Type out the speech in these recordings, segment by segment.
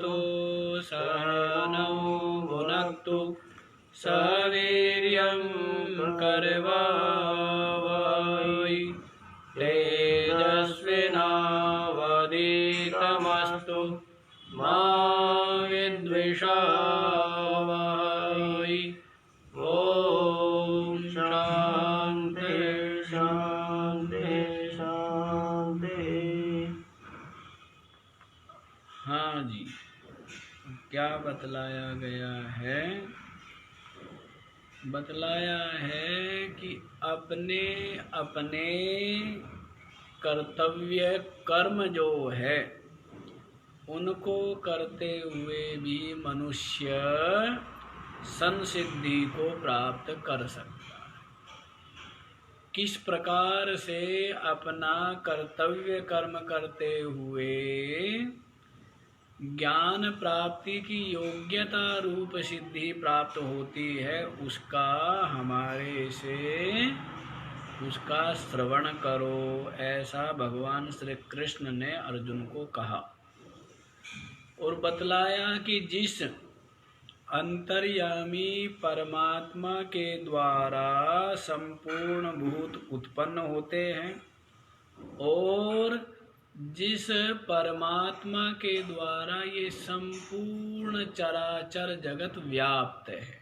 भुनक्तु सह नौ भुनक्तु सह वीर्यं करवावहै तेजस्विनावधीतमस्तु मा विद्विषावहै। ओम शांति शांति शांति। हाँ जी, क्या बतलाया गया है? बतलाया है कि अपने अपने कर्तव्य कर्म जो है उनको करते हुए भी मनुष्य संसिद्धि को प्राप्त कर सकता है। किस प्रकार से अपना कर्तव्य कर्म करते हुए ज्ञान प्राप्ति की योग्यता रूप सिद्धि प्राप्त होती है, उसका हमारे से उसका श्रवण करो, ऐसा भगवान श्री कृष्ण ने अर्जुन को कहा। और बतलाया कि जिस अंतर्यामी परमात्मा के द्वारा संपूर्ण भूत उत्पन्न होते हैं और जिस परमात्मा के द्वारा ये संपूर्ण चराचर जगत व्याप्त है,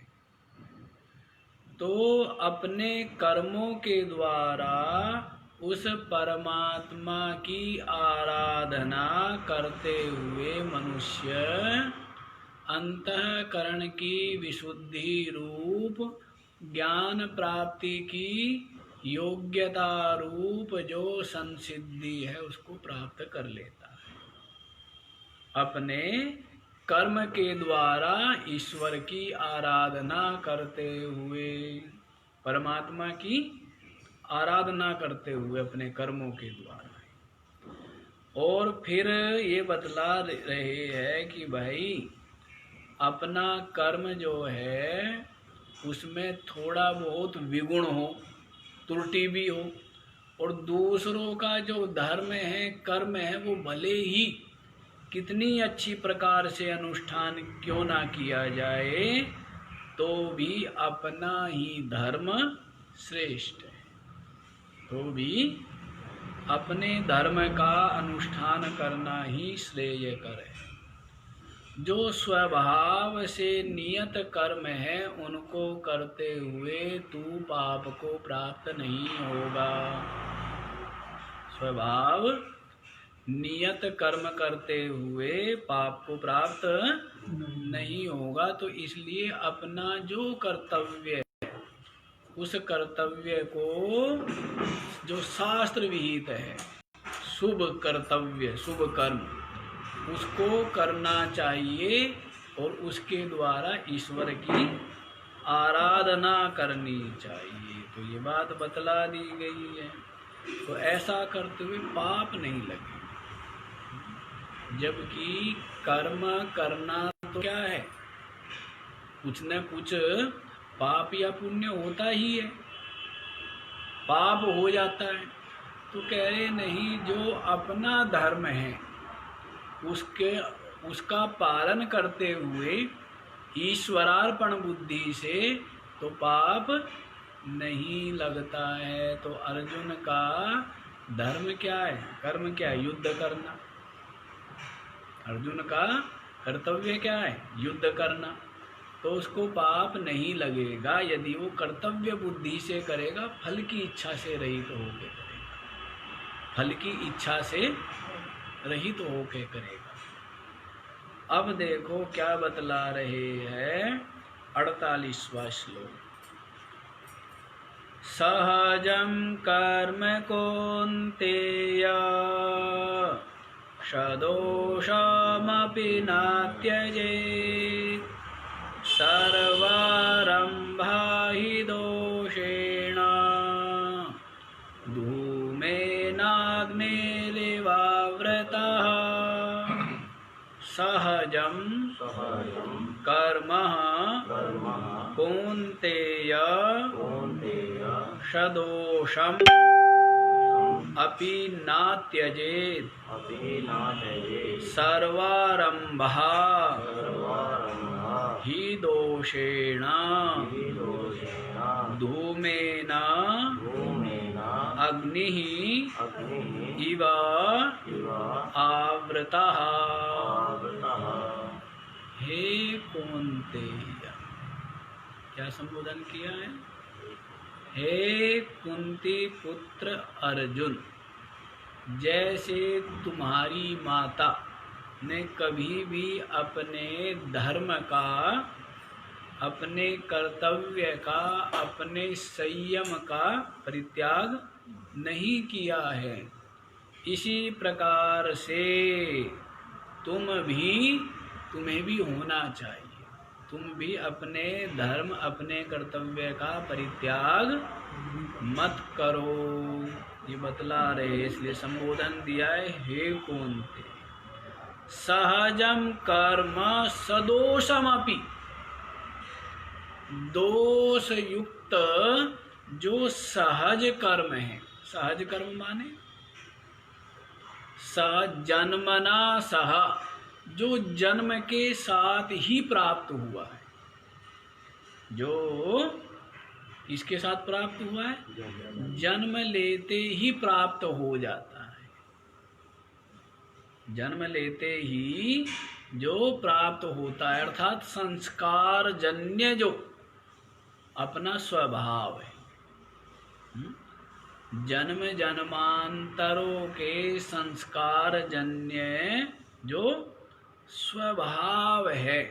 तो अपने कर्मों के द्वारा उस परमात्मा की आराधना करते हुए मनुष्य अंतःकरण की विशुद्धि रूप ज्ञान प्राप्ति की योग्यता रूप जो संसिद्धि है उसको प्राप्त कर लेता है। अपने कर्म के द्वारा ईश्वर की आराधना करते हुए, परमात्मा की आराधना करते हुए अपने कर्मों के द्वारा। और फिर ये बतला रहे हैं कि भाई अपना कर्म जो है उसमें थोड़ा बहुत विगुण हो, त्रुटि भी हो, और दूसरों का जो धर्म है कर्म है वो भले ही कितनी अच्छी प्रकार से अनुष्ठान क्यों ना किया जाए तो भी अपना ही धर्म श्रेष्ठ है, तो भी अपने धर्म का अनुष्ठान करना ही श्रेयकर है। जो स्वभाव से नियत कर्म है उनको करते हुए तू पाप को प्राप्त नहीं होगा। स्वभाव नियत कर्म करते हुए पाप को प्राप्त नहीं होगा। तो इसलिए अपना जो कर्तव्य है उस कर्तव्य को जो शास्त्र विहित है, शुभ कर्तव्य शुभ कर्म, उसको करना चाहिए और उसके द्वारा ईश्वर की आराधना करनी चाहिए। तो ये बात बतला दी गई है। तो ऐसा करते हुए पाप नहीं लगे, जबकि कर्म करना तो क्या है, कुछ न कुछ पाप या पुण्य होता ही है, पाप हो जाता है। तो कह रहे नहीं, जो अपना धर्म है उसका पालन करते हुए ईश्वरार्पण बुद्धि से तो पाप नहीं लगता है। तो अर्जुन का धर्म क्या है, कर्म क्या है, युद्ध करना। अर्जुन का कर्तव्य क्या है, युद्ध करना। तो उसको पाप नहीं लगेगा यदि वो कर्तव्य बुद्धि से करेगा, फल की इच्छा से रहित होकर करेगा, फल की इच्छा से रहित होके करेगा। अब देखो क्या बतला रहे हैं 48वां श्लोक। सहजं कर्म कौन्तेय सदोषमपि न त्यजेत् सर्वारम्भा हि दोषेण धूमेनाग्निरिवावृतः सहजं कर्म कौन्तेय सदोषम् अपि न त्यजेत् सर्वारंभः हि दोषेण धूमेन अग्निः इव आवृतः। हे कौन्तेय, क्या संबोधन किया है? हे कुंती पुत्र अर्जुन, जैसे तुम्हारी माता ने कभी भी अपने धर्म का, अपने कर्तव्य का, अपने संयम का परित्याग नहीं किया है, इसी प्रकार से तुम्हें भी होना चाहिए। तुम भी अपने धर्म, अपने कर्तव्य का परित्याग मत करो, ये बतला रहे। इसलिए संबोधन दिया है, हे कौन्ते सहजम कर्म सदोषमपि, दोष युक्त जो सहज कर्म है, सहज कर्म माने जन्मना सह, जो जन्म के साथ ही प्राप्त हुआ है, जो इसके साथ प्राप्त हुआ है, जन्म लेते ही प्राप्त हो जाता है, जन्म लेते ही जो प्राप्त होता है, अर्थात संस्कार जन्य जो अपना स्वभाव है, जन्म जन्मांतरों के संस्कार जन्य जो स्वभाव है,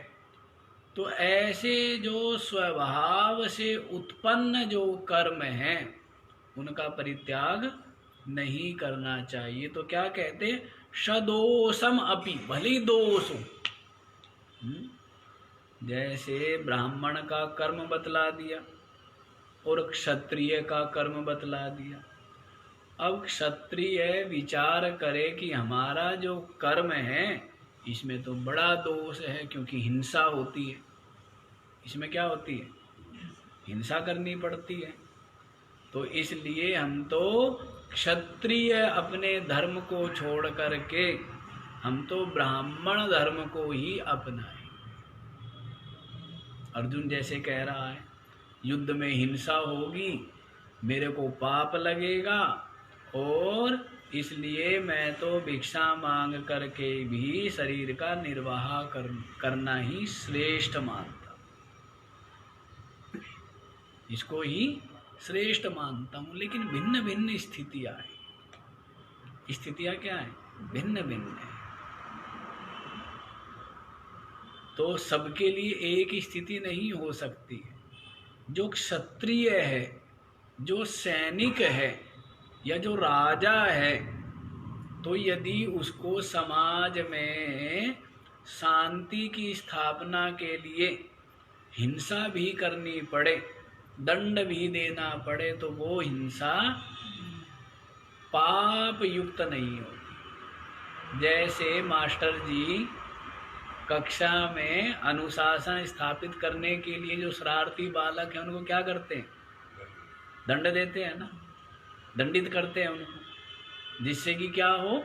तो ऐसे जो स्वभाव से उत्पन्न जो कर्म हैं उनका परित्याग नहीं करना चाहिए। तो क्या कहते? सदोषम अपि, भले ही दोष हो। जैसे ब्राह्मण का कर्म बतला दिया और क्षत्रिय का कर्म बतला दिया। अब क्षत्रिय विचार करे कि हमारा जो कर्म है इसमें तो बड़ा दोष है, क्योंकि हिंसा होती है। इसमें क्या होती है? हिंसा करनी पड़ती है। तो इसलिए हम तो क्षत्रिय अपने धर्म को छोड़ करके हम तो ब्राह्मण धर्म को ही अपनाएं। अर्जुन जैसे कह रहा है, युद्ध में हिंसा होगी, मेरे को पाप लगेगा, और इसलिए मैं तो भिक्षा मांग करके भी शरीर का निर्वाह करना ही श्रेष्ठ मानता हूँ, इसको ही श्रेष्ठ मानता हूँ। लेकिन भिन्न भिन्न स्थितियाँ हैं। स्थितियाँ क्या है? भिन्न भिन्न है। तो सबके लिए एक स्थिति नहीं हो सकती है। जो क्षत्रिय है, जो सैनिक है, या जो राजा है, तो यदि उसको समाज में शांति की स्थापना के लिए हिंसा भी करनी पड़े, दंड भी देना पड़े, तो वो हिंसा पाप युक्त नहीं होती। जैसे मास्टर जी कक्षा में अनुशासन स्थापित करने के लिए जो शरारती बालक हैं उनको क्या करते हैं? दंड देते हैं ना, दंडित करते हैं उनको, जिससे कि क्या हो,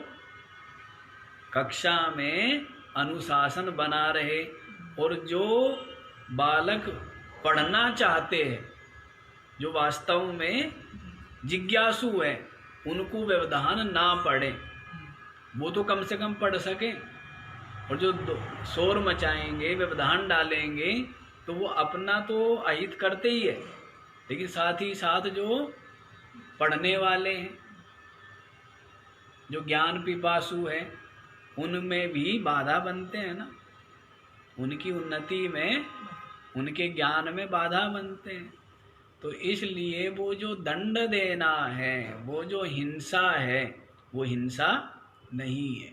कक्षा में अनुशासन बना रहे, और जो बालक पढ़ना चाहते हैं, जो वास्तव में जिज्ञासु है, उनको व्यवधान ना पड़े, वो तो कम से कम पढ़ सकें। और जो शोर मचाएंगे, व्यवधान डालेंगे, तो वो अपना तो अहित करते ही है, लेकिन साथ ही साथ जो पढ़ने वाले हैं, जो ज्ञान पिपासु हैं, उनमें भी बाधा बनते हैं ना, उनकी उन्नति में, उनके ज्ञान में बाधा बनते हैं। तो इसलिए वो जो दंड देना है, वो जो हिंसा है, वो हिंसा नहीं है।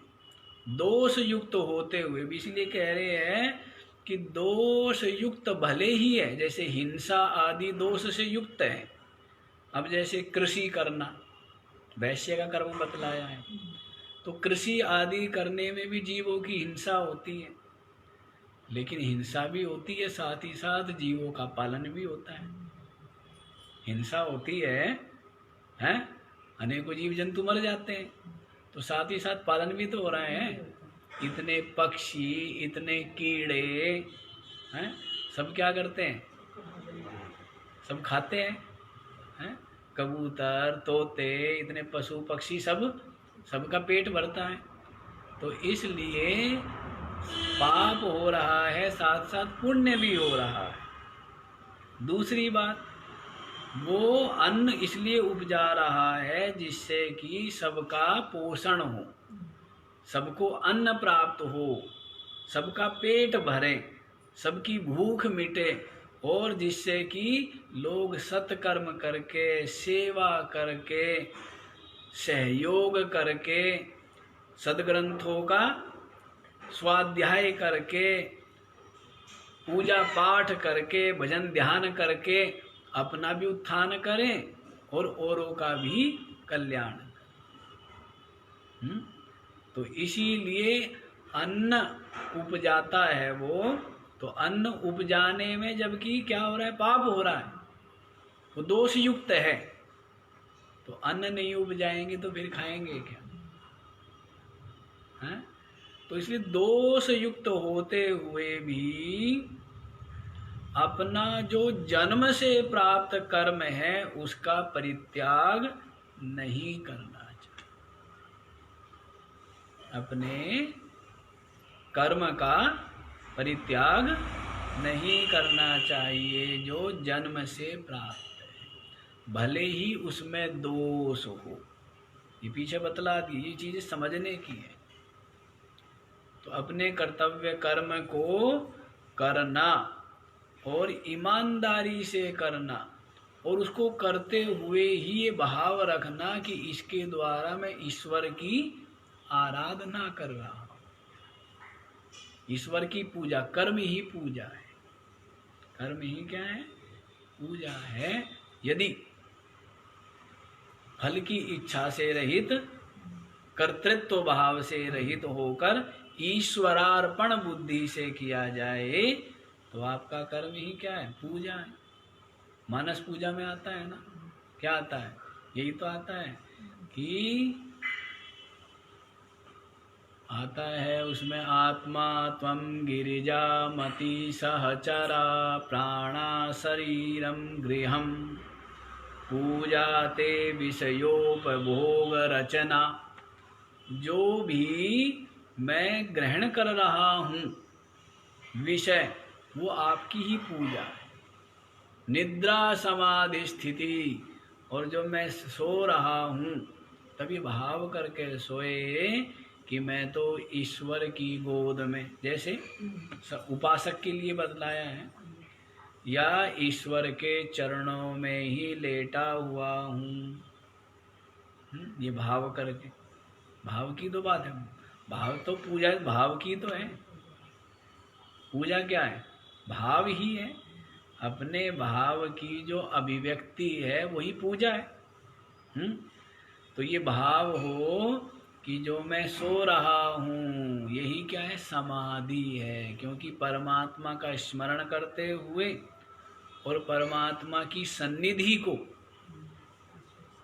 दोष युक्त होते हुए भी, इसलिए कह रहे हैं कि दोष युक्त भले ही है, जैसे हिंसा आदि दोष से युक्त है। अब जैसे कृषि करना, वैश्य का कर्म बतलाया है, तो कृषि आदि करने में भी जीवों की हिंसा होती है, लेकिन हिंसा भी होती है, साथ ही साथ जीवों का पालन भी होता है। हिंसा होती है, अनेकों जीव जंतु मर जाते हैं, तो साथ ही साथ पालन भी तो हो रहे हैं। इतने पक्षी, इतने कीड़े हैं, सब क्या करते हैं, सब खाते हैं, कबूतर, तोते, इतने पशु पक्षी, सबका पेट भरता है। तो इसलिए पाप हो रहा है, साथ साथ पुण्य भी हो रहा है। दूसरी बात, वो अन्न इसलिए उपजा रहा है जिससे कि सबका पोषण हो, सबको अन्न प्राप्त हो, सबका पेट भरे, सबकी भूख मिटे, और जिससे कि लोग सत्कर्म करके, सेवा करके, सहयोग करके, सद्ग्रंथों का स्वाध्याय करके, पूजा पाठ करके, भजन ध्यान करके अपना भी उत्थान करें और औरों का भी कल्याण। तो इसीलिए अन्न उपजाता है वो। तो अन्न उपजाने में जबकि क्या हो रहा है, पाप हो रहा है, वो दोष युक्त है। तो अन्न नहीं उपजाएंगे तो फिर खाएंगे क्या, है? तो इसलिए दोष युक्त होते हुए भी अपना जो जन्म से प्राप्त कर्म है उसका परित्याग नहीं करना चाहिए। अपने कर्म का परित्याग नहीं करना चाहिए जो जन्म से प्राप्त है, भले ही उसमें दोष हो। ये पीछे बतला दी, ये चीजें समझने की है। तो अपने कर्तव्य कर्म को करना और ईमानदारी से करना, और उसको करते हुए ही ये भाव रखना कि इसके द्वारा मैं ईश्वर की आराधना कर रहा हूँ। ईश्वर की पूजा, कर्म ही पूजा है। कर्म ही क्या है, पूजा है। यदि फल की इच्छा से रहित, कर्तृत्व भाव से रहित होकर ईश्वरार्पण बुद्धि से किया जाए तो आपका कर्म ही क्या है, पूजा है। मानस पूजा में आता है ना, क्या आता है, यही तो आता है कि आता है उसमें आत्मा त्वं गिरिजा मति सहचरा प्राणा शरीरम गृहम पूजा ते विषयोपभोग रचना। जो भी मैं ग्रहण कर रहा हूँ विषय, वो आपकी ही पूजा है। निद्रा समाधि स्थिति, और जो मैं सो रहा हूँ तभी भाव करके सोए कि मैं तो ईश्वर की गोद में, जैसे उपासक के लिए बतलाया है, या ईश्वर के चरणों में ही लेटा हुआ हूँ। ये भाव करके, भाव की तो बात है। भाव तो पूजा, भाव की तो है। पूजा क्या है, भाव ही है। अपने भाव की जो अभिव्यक्ति है वही पूजा है। तो ये भाव हो कि जो मैं सो रहा हूँ यही क्या है, समाधि है। क्योंकि परमात्मा का स्मरण करते हुए और परमात्मा की सन्निधि को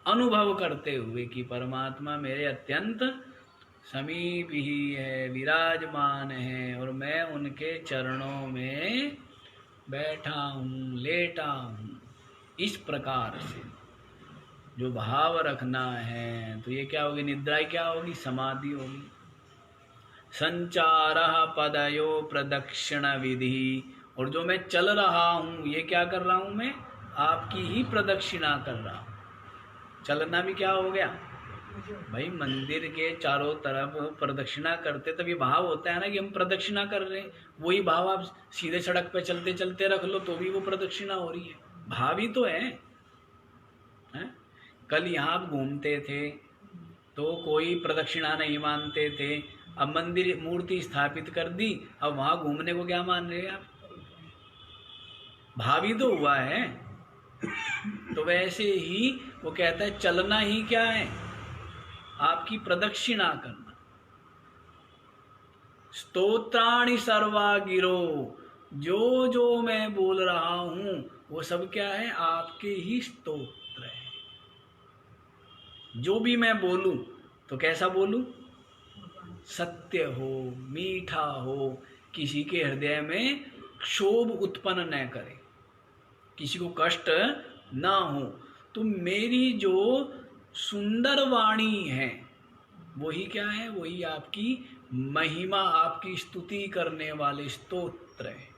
अनुभव करते हुए कि परमात्मा मेरे अत्यंत समीप ही है, विराजमान है, और मैं उनके चरणों में बैठा हूँ, लेटा हूँ। इस प्रकार से जो भाव रखना है, तो ये क्या होगी, निद्रा क्या होगी, समाधि होगी। संचारः पदयो प्रदक्षिण विधि, और जो मैं चल रहा हूँ ये क्या कर रहा हूँ, मैं आपकी ही प्रदक्षिणा कर रहा हूँ। चलना भी क्या हो गया भाई, मंदिर के चारों तरफ प्रदक्षिणा करते तब ये भाव होता है ना कि हम प्रदक्षिणा कर रहे हैं। वही भाव आप सीधे सड़क पे चलते चलते रख लो तो भी वो प्रदक्षिणा हो रही है, भाव ही तो है। कल यहाँ आप घूमते थे तो कोई प्रदक्षिणा नहीं मानते थे, अब मंदिर मूर्ति स्थापित कर दी, अब वहां घूमने को क्या मान रहे हैं आप, भाव ही तो हुआ है। तो वैसे ही वो कहता है चलना ही क्या है, आपकी प्रदक्षिणा करना। स्तोत्राणि सर्वा गिरो, जो जो मैं बोल रहा हूं वो सब क्या है, आपके ही स्तोत्र है। जो भी मैं बोलूं तो कैसा बोलूं? सत्य हो, मीठा हो, किसी के हृदय में क्षोभ उत्पन्न न करे, किसी को कष्ट ना हो। तो मेरी जो सुंदर वाणी है वही क्या है? वही आपकी महिमा, आपकी स्तुति करने वाले स्तोत्र है।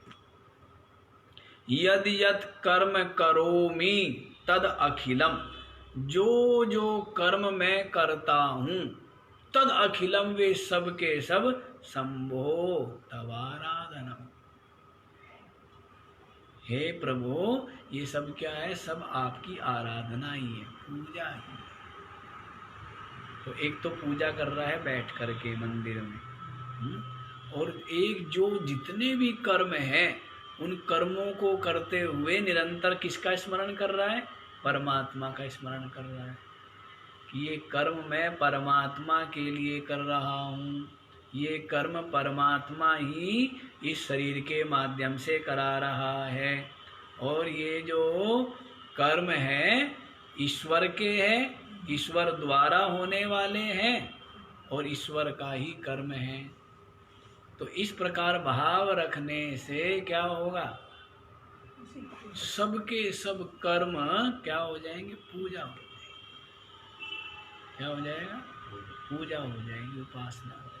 यद यद कर्म करोमि तद अखिलम, जो जो कर्म मैं करता हूं तद अखिलम, वे सब के सब शंभो तवाराधनम। हे प्रभु, ये सब क्या है? सब आपकी आराधना ही है, पूजा ही। तो एक तो पूजा कर रहा है बैठ करके मंदिर में, और एक जो जितने भी कर्म हैं उन कर्मों को करते हुए निरंतर किसका स्मरण कर रहा है? परमात्मा का स्मरण कर रहा है कि ये कर्म मैं परमात्मा के लिए कर रहा हूँ, ये कर्म परमात्मा ही इस शरीर के माध्यम से करा रहा है, और ये जो कर्म है ईश्वर के हैं, ईश्वर द्वारा होने वाले हैं, और ईश्वर का ही कर्म है। तो इस प्रकार भाव रखने से क्या होगा? सबके सब कर्म क्या हो जाएंगे? पूजा हो जाएगी। क्या हो जाएगा? पूजा हो जाएगी, उपासना हो जाएगी।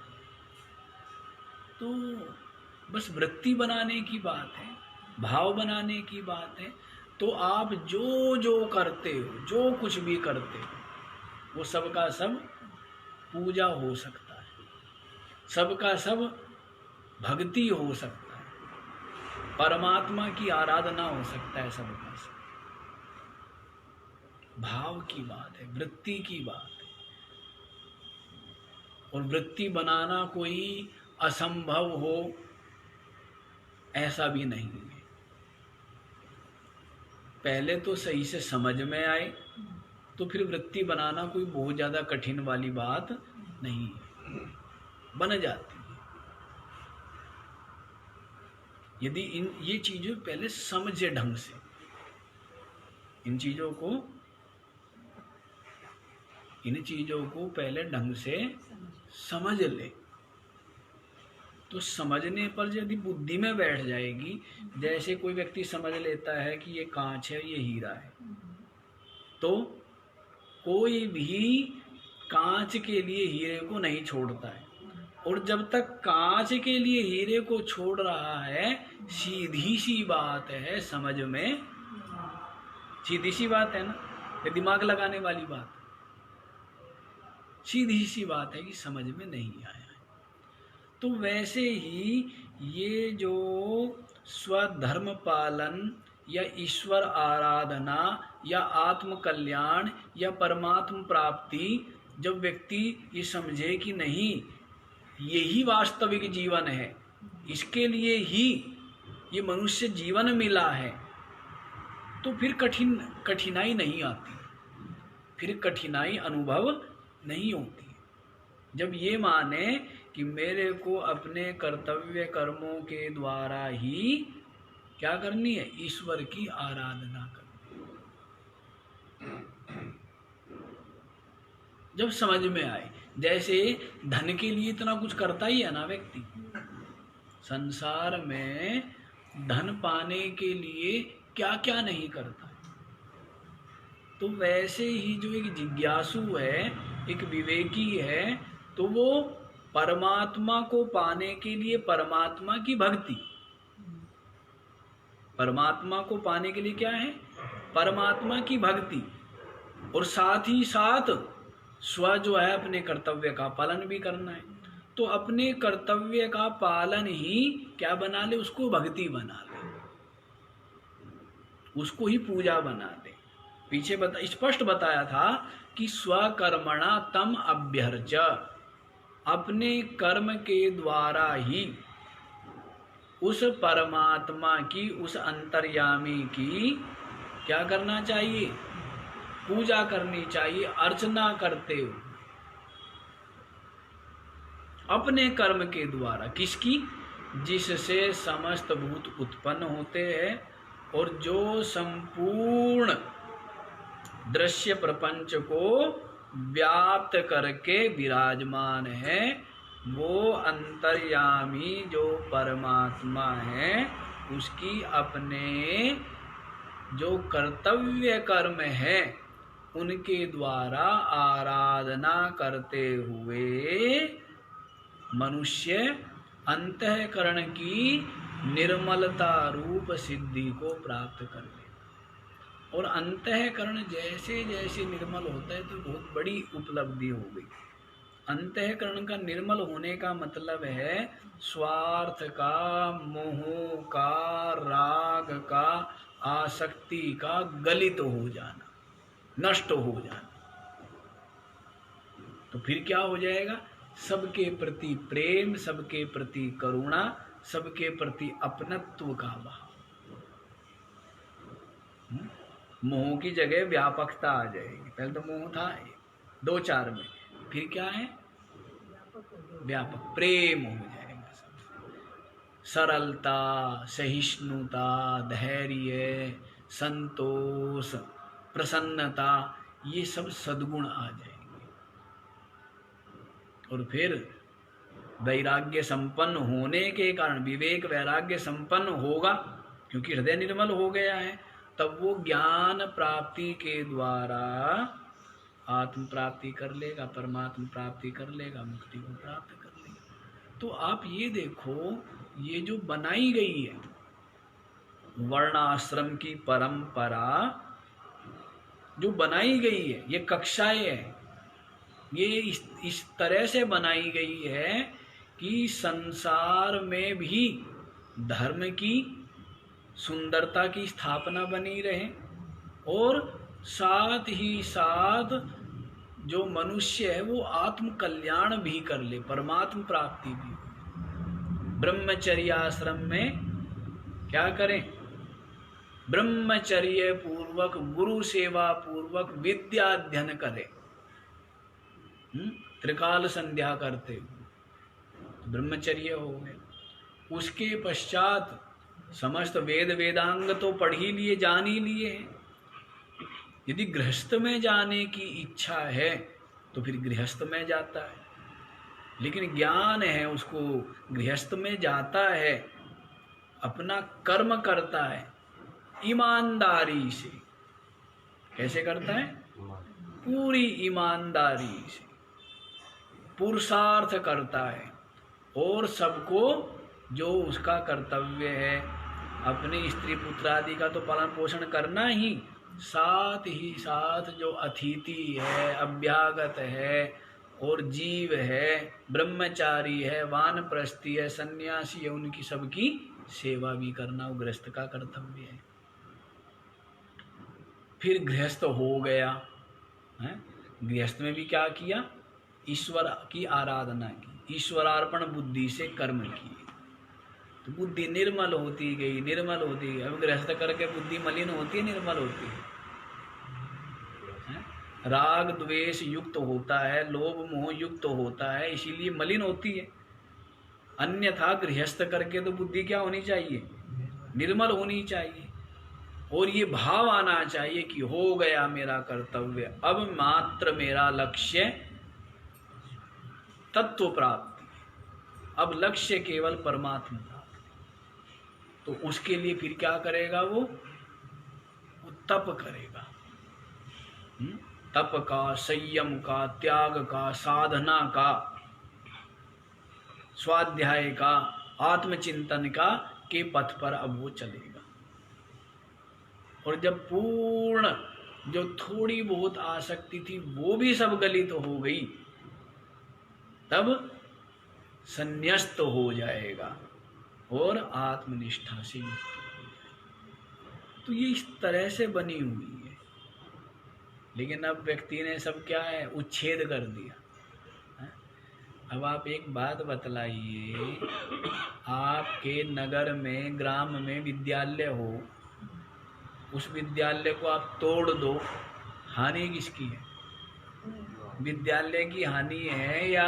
तो बस वृत्ति बनाने की बात है, भाव बनाने की बात है। तो आप जो जो करते हो, जो कुछ भी करते हो, वो सबका सब पूजा हो सकता है, सबका सब भक्ति हो सकता है, परमात्मा की आराधना हो सकता है, सबका सब भाव की बात है, वृत्ति की बात है। और वृत्ति बनाना कोई असंभव हो ऐसा भी नहीं है। पहले तो सही से समझ में आए तो फिर वृत्ति बनाना कोई बहुत ज़्यादा कठिन वाली बात नहीं है, बन जाती है। यदि ये चीज़ों पहले समझे ढंग से, इन चीज़ों को पहले ढंग से समझ ले, तो समझने पर यदि बुद्धि में बैठ जाएगी, जैसे कोई व्यक्ति समझ लेता है कि ये कांच है, ये हीरा है, तो कोई भी कांच के लिए हीरे को नहीं छोड़ता है। और जब तक कांच के लिए हीरे को छोड़ रहा है, सीधी सी बात है समझ में, सीधी सी बात है ना, ये दिमाग लगाने वाली बात, सीधी सी बात है कि समझ में नहीं आया है। तो वैसे ही ये जो स्वधर्म पालन या ईश्वर आराधना या आत्म कल्याण या परमात्म प्राप्ति, जब व्यक्ति ये समझे कि नहीं यही वास्तविक जीवन है, इसके लिए ही ये मनुष्य जीवन मिला है, तो फिर कठिनाई नहीं आती, फिर कठिनाई अनुभव नहीं होती। जब ये माने कि मेरे को अपने कर्तव्य कर्मों के द्वारा ही क्या करनी है? ईश्वर की आराधना करनी। जब समझ में आए, जैसे धन के लिए इतना कुछ करता ही है ना व्यक्ति, संसार में धन पाने के लिए क्या क्या नहीं करता, तो वैसे ही जो एक जिज्ञासु है, एक विवेकी है, तो वो परमात्मा को पाने के लिए परमात्मा की भक्ति, परमात्मा को पाने के लिए क्या है? परमात्मा की भक्ति, और साथ ही साथ स्व जो है अपने कर्तव्य का पालन भी करना है। तो अपने कर्तव्य का पालन ही क्या बना ले? उसको भक्ति बना ले, उसको ही पूजा बना दे। पीछे स्पष्ट बताया था कि स्वकर्मणा तम अभ्यर्च, अपने कर्म के द्वारा ही उस परमात्मा की, उस अंतर्यामी की क्या करना चाहिए? पूजा करनी चाहिए, अर्चना करते हो अपने कर्म के द्वारा। किसकी? जिससे समस्त भूत उत्पन्न होते हैं और जो संपूर्ण दृश्य प्रपंच को व्याप्त करके विराजमान है, वो अंतर्यामी जो परमात्मा है, उसकी अपने जो कर्तव्य कर्म है उनके द्वारा आराधना करते हुए मनुष्य अंतःकरण की निर्मलता रूप सिद्धि को प्राप्त कर ले। और अंतःकरण जैसे जैसे निर्मल होता है तो बहुत बड़ी उपलब्धि हो गई। अंतःकरण का निर्मल होने का मतलब है स्वार्थ का, मोह का, राग का, आसक्ति का गलित हो जाना, नष्ट हो जाना। तो फिर क्या हो जाएगा? सबके प्रति प्रेम, सबके प्रति करुणा, सबके प्रति अपनत्व का भाव। मोह की जगह व्यापकता आ जाएगी। पहले तो मोह था 2-4 में, फिर क्या है? व्यापक प्रेम हो जाएगा। सरलता, सहिष्णुता, धैर्य, संतोष, प्रसन्नता, ये सब सद्गुण आ जाएंगे। और फिर वैराग्य संपन्न होने के कारण, विवेक वैराग्य संपन्न होगा क्योंकि हृदय निर्मल हो गया है, तब वो ज्ञान प्राप्ति के द्वारा आत्म प्राप्ति कर लेगा, परमात्मा प्राप्ति कर लेगा, मुक्ति को प्राप्त कर लेगा। तो आप ये देखो, ये जो बनाई गई है वर्णाश्रम की परंपरा, जो बनाई गई है, ये कक्षाएं हैं, ये इस तरह से बनाई गई है कि संसार में भी धर्म की, सुंदरता की स्थापना बनी रहे, और साथ ही साथ जो मनुष्य है वो आत्म कल्याण भी कर ले, परमात्म प्राप्ति भी। ब्रह्मचर्य आश्रम में क्या करें? ब्रह्मचर्य पूर्वक, गुरु सेवा पूर्वक विद्या अध्ययन करें, त्रिकाल संध्या करते हुए ब्रह्मचर्य हो गए। उसके पश्चात समस्त वेद वेदांग तो पढ़ ही लिए, जान ही लिए हैं। यदि गृहस्थ में जाने की इच्छा है तो फिर गृहस्थ में जाता है, लेकिन ज्ञान है उसको गृहस्थ में जाता है, अपना कर्म करता है ईमानदारी से। कैसे करता है? पूरी ईमानदारी से पुरुषार्थ करता है, और सबको जो उसका कर्तव्य है, अपने स्त्री पुत्र आदि का तो पालन पोषण करना ही, साथ ही साथ जो अतिथि है, अभ्यागत है, और जीव है, ब्रह्मचारी है, वानप्रस्थी है, सन्यासी है, उनकी सबकी सेवा भी करना वो गृहस्थ का कर्तव्य है। फिर गृहस्थ हो गया है, गृहस्थ में भी क्या किया? ईश्वर की आराधना की, ईश्वरार्पण बुद्धि से कर्म किए, तो बुद्धि निर्मल होती गई, निर्मल होती गई। अब गृहस्थ करके बुद्धि मलिन होती है, निर्मल होती है? राग द्वेष युक्त होता है, लोभ मोह युक्त होता है, इसीलिए मलिन होती है। अन्यथा गृहस्थ करके तो बुद्धि क्या होनी चाहिए? निर्मल होनी चाहिए। और ये भाव आना चाहिए कि हो गया मेरा कर्तव्य, अब मात्र मेरा लक्ष्य तत्व प्राप्ति, अब लक्ष्य केवल परमात्मा प्राप्ति। तो उसके लिए फिर क्या करेगा? वो तप करेगा, तप का, संयम का, त्याग का, साधना का, स्वाध्याय का, आत्मचिंतन का के पथ पर अब वो चलेगा। और जब पूर्ण जो थोड़ी बहुत आसक्ति थी वो भी सब गलित हो गई, तब संन्यस्त हो जाएगा और आत्मनिष्ठा से युक्त हो जाएगा। तो ये इस तरह से बनी हुई है। लेकिन अब व्यक्ति ने सब क्या है? उच्छेद कर दिया। अब आप एक बात बतलाइए, आपके नगर में, ग्राम में विद्यालय हो, उस विद्यालय को आप तोड़ दो, हानि किसकी है? विद्यालय की हानि है, या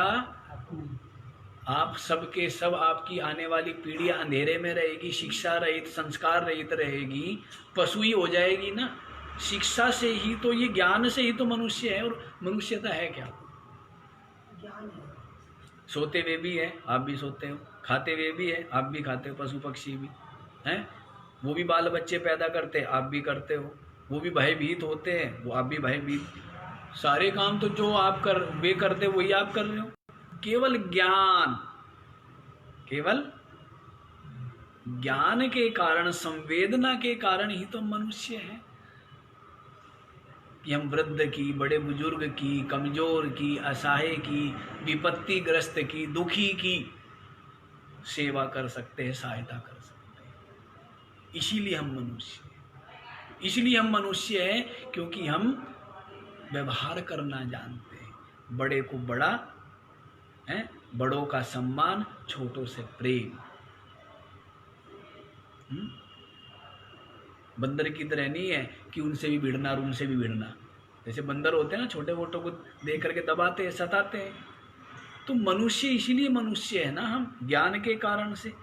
आप सबके सब, आपकी आने वाली पीढ़ी अंधेरे में रहेगी, शिक्षा रहित, संस्कार रहित रहेगी, पशु ही हो जाएगी ना। शिक्षा से ही तो, ये ज्ञान से ही तो मनुष्य है। और मनुष्यता है क्या? ज्ञान है। सोते हुए भी है, आप भी सोते हो, खाते हुए भी है, आप भी खाते हो, पशु पक्षी भी हैं, वो भी बाल बच्चे पैदा करते हैं, आप भी करते हो, वो भी भयभीत होते हैं, वो आप भी भयभीत। सारे काम तो जो आप वे करते वही आप कर रहे हो। केवल ज्ञान, केवल ज्ञान के कारण, संवेदना के कारण ही तो मनुष्य है कि हम वृद्ध की, बड़े बुजुर्ग की, कमजोर की, असहाय की, विपत्तिग्रस्त की, दुखी की सेवा कर सकते हैं, सहायता कर सकते हैं। इसीलिए हम मनुष्य हैं। इसलिए हम मनुष्य हैं क्योंकि हम व्यवहार करना जानते हैं। बड़े को बड़ा है, बड़ों का सम्मान, छोटों से प्रेम। बंदर की तरह नहीं है कि उनसे भी भिड़ना और उनसे भी भिड़ना। जैसे बंदर होते हैं ना, छोटे मोटों को देख करके दबाते हैं, सताते हैं। तो मनुष्य इसीलिए मनुष्य है ना हम, ज्ञान के कारण से,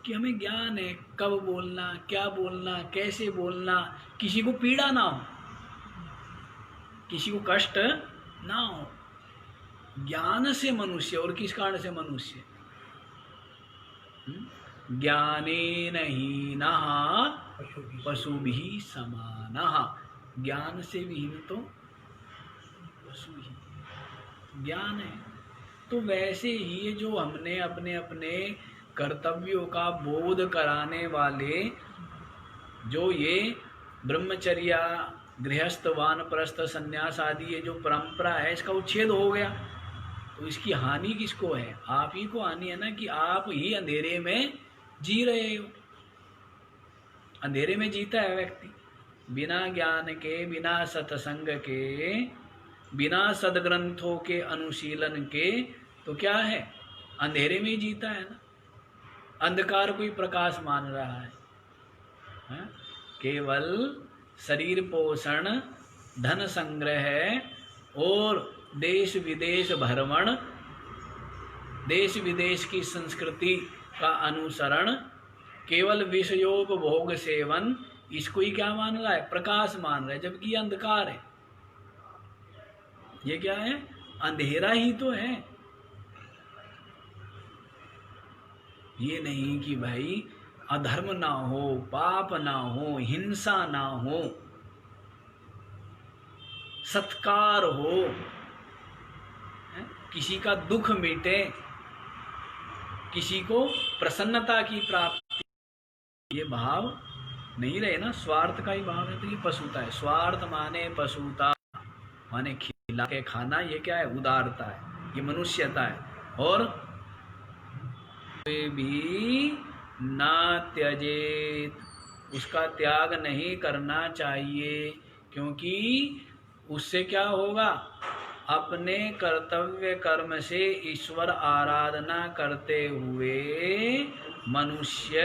कि हमें ज्ञान है कब बोलना, क्या बोलना, कैसे बोलना, किसी को पीड़ा ना हो, किसी को कष्ट ना हो। ज्ञान से मनुष्य। और किस कारण से मनुष्य? ज्ञानेन हीनः पशुभिः समानः। ज्ञान से विहीन तो पशु ही। ज्ञान है तो वैसे ही जो हमने अपने अपने कर्तव्यों का बोध कराने वाले, जो ये ब्रह्मचर्या, गृहस्थ, वानप्रस्थ, संन्यास आदि ये जो परंपरा है, इसका उच्छेद हो गया तो इसकी हानि किसको है? आप ही को हानि है ना, कि आप ही अंधेरे में जी रहे हो। अंधेरे में जीता है व्यक्ति, बिना ज्ञान के, बिना सत्संग के, बिना सदग्रंथों के अनुशीलन के, तो क्या है? अंधेरे में ही जीता है ना। अंधकार को ही प्रकाश मान रहा है। केवल शरीर पोषण, धन संग्रह और देश विदेश भ्रमण, देश विदेश की संस्कृति का अनुसरण, केवल विषयोपभोग सेवन, इसको ही क्या मान रहा है? प्रकाश मान रहा है, जबकि ये अंधकार है। ये क्या है? अंधेरा ही तो है। ये नहीं कि भाई अधर्म ना हो, पाप ना हो, हिंसा ना हो, सत्कार हो, किसी का दुख मिटे, किसी को प्रसन्नता की प्राप्ति, ये भाव नहीं रहे ना, स्वार्थ का ही भाव है, तो ये पशुता है। स्वार्थ माने पशुता, माने खिला के खाना, ये क्या है? उदारता है, ये मनुष्यता है। और भी ना त्यजेत, उसका त्याग नहीं करना चाहिए, क्योंकि उससे क्या होगा? अपने कर्तव्य कर्म से ईश्वर आराधना करते हुए मनुष्य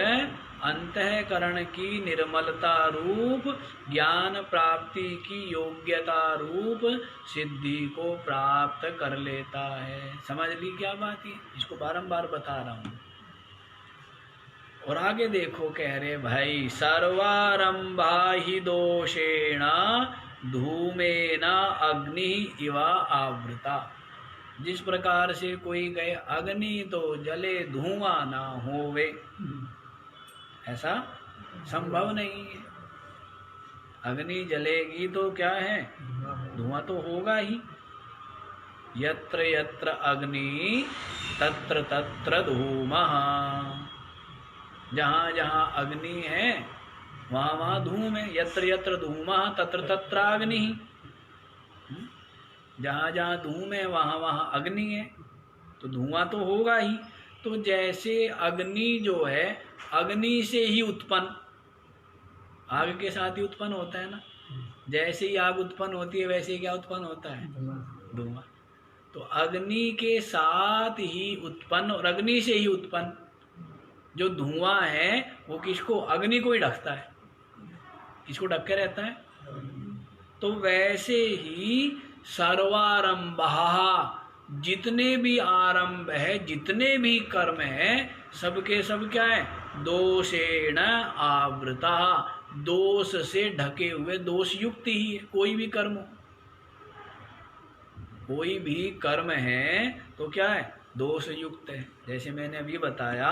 अंतःकरण की निर्मलता रूप, ज्ञान प्राप्ति की योग्यता रूप सिद्धि को प्राप्त कर लेता है। समझ ली क्या बात है? इसको बारंबार बता रहा हूँ। और आगे देखो, कह रहे भाई, सर्वारंभा ही दोषेण धूमेन अग्नि इवा आवृता। जिस प्रकार से कोई गए अग्नि तो जले, धुआं ना होवे, ऐसा संभव नहीं है। अग्नि जलेगी तो क्या है? धुआं तो होगा ही। यत्र यत्र अग्नि तत्र तत्र धूमः। जहाँ जहाँ अग्नि है वहाँ वहाँ धूम है। यत्र यत्र धूमः तत्र तत्र अग्नि। जहाँ जहाँ धूम है वहाँ वहाँ अग्नि है, तो धुआं तो होगा ही। तो जैसे अग्नि जो है, अग्नि से ही उत्पन्न, आग के साथ ही उत्पन्न होता है ना। जैसे ही आग उत्पन्न होती है वैसे ही क्या उत्पन्न होता है? धुआं। तो अग्नि के साथ ही उत्पन्न और अग्नि से ही उत्पन्न जो धुआं है वो किसको? अग्नि को ही ढकता है। किसको ढक के रहता है? तो वैसे ही सर्वारंभः, जितने भी आरंभ है, जितने भी कर्म है, सबके सब क्या है? दोषेण आवृता, दोष से ढके हुए, दोष युक्त ही है कोई भी कर्म हो। कोई भी कर्म है तो क्या है, दोष युक्त है। जैसे मैंने अभी बताया,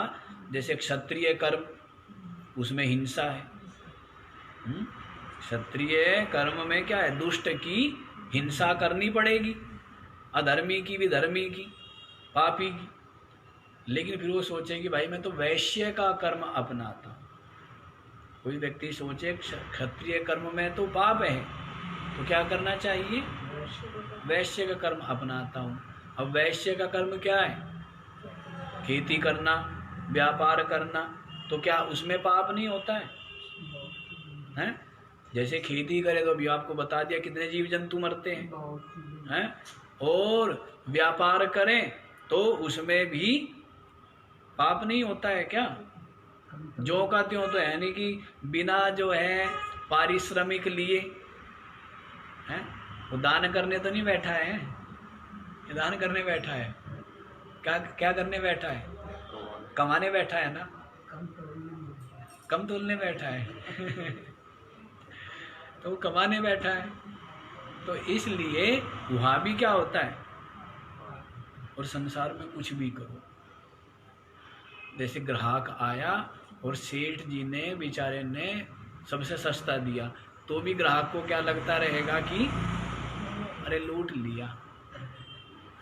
जैसे क्षत्रिय कर्म, उसमें हिंसा है। क्षत्रिय कर्म में क्या है, दुष्ट की हिंसा करनी पड़ेगी, अधर्मी की, विधर्मी की, पापी की। लेकिन फिर वो सोचे कि भाई मैं तो वैश्य का कर्म अपनाता हूँ। कोई व्यक्ति सोचे क्षत्रिय कर्म में तो पाप है, तो क्या करना चाहिए, वैश्य का कर्म अपनाता हूँ। अब वैश्य का कर्म क्या है, खेती करना, व्यापार करना, तो क्या उसमें पाप नहीं होता है? हैं? जैसे खेती करे तो अभी आपको बता दिया कितने जीव जंतु मरते हैं? और व्यापार करें तो उसमें भी पाप नहीं होता है क्या? जो का त्यों तो है नहीं कि बिना जो है पारिश्रमिक लिए हैं, वो दान करने तो नहीं बैठा है, दान करने बैठा है। क्या करने बैठा है, कमाने बैठा है ना, कम तोलने बैठा है तो वो कमाने बैठा है। तो इसलिए वहाँ भी क्या होता है, और संसार में कुछ भी करो, जैसे ग्राहक आया और सेठ जी ने बेचारे ने सबसे सस्ता दिया, तो भी ग्राहक को क्या लगता रहेगा कि अरे लूट लिया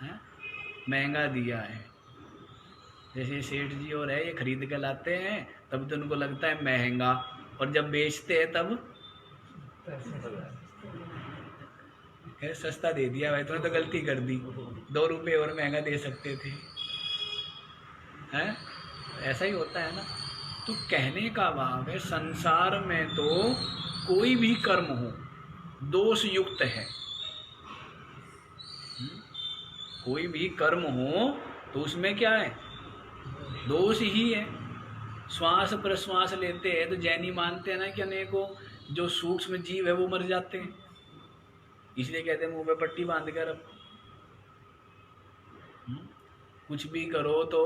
है, महंगा दिया है। जैसे सेठ जी और है, ये खरीद के लाते हैं तब तो उनको लगता है महंगा, और जब बेचते हैं तब सस्ता दे दिया भाई, तुमने तो गलती कर दी, 2 रुपये और महंगा दे सकते थे, हैं? ऐसा ही होता है ना। तो कहने का भाव है, संसार में तो कोई भी कर्म हो दोष युक्त है। कोई भी कर्म हो तो उसमें क्या है, दोष ही है। श्वास प्रश्वास लेते हैं तो जैनी मानते हैं ना कि अनेकों जो सूक्ष्म जीव है वो मर जाते हैं, इसलिए कहते हैं मुंह पे पट्टी बांध कर रखो। कुछ भी करो तो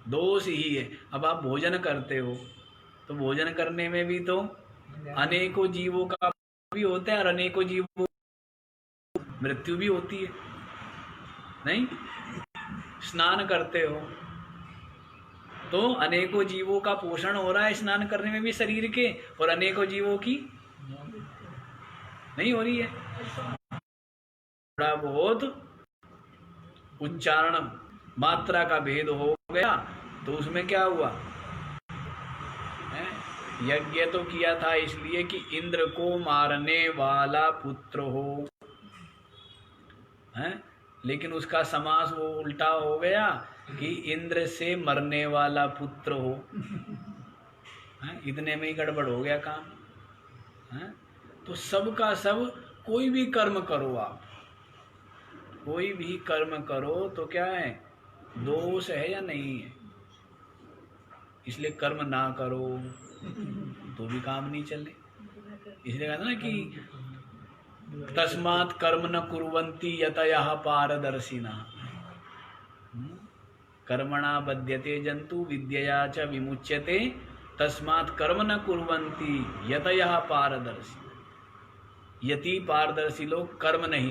दोष ही है। अब आप भोजन करते हो तो भोजन करने में भी तो अनेकों जीवों का भी होता है, और अनेकों जीवों मृत्यु भी होती है, नहीं? स्नान करते हो तो अनेकों जीवों का पोषण हो रहा है स्नान करने में भी शरीर के, और अनेकों जीवों की नहीं हो रही है। थोड़ा बहुत उच्चारण मात्रा का भेद हो गया तो उसमें क्या हुआ है? यज्ञ तो किया था इसलिए कि इंद्र को मारने वाला पुत्र हो, है? लेकिन उसका समास वो उल्टा हो गया कि इंद्र से मरने वाला पुत्र हो, है? इतने में ही गड़बड़ हो गया काम, है? तो सब का सब कोई भी कर्म करो, आप कोई भी कर्म करो तो क्या है, दोष है या नहीं है? इसलिए कर्म ना करो तो भी काम नहीं चले। इसलिए कहते ना कि तस्मात् कर्म न कुर्वन्ति यतयः पारदर्शिनः, कर्मणा बध्यते जंतु विद्यया च विमुच्यते, तस्मात् कर्म न कुर्वन्ति यतयः पारदर्शिनः। यति पारदर्शी लोग कर्म नहीं,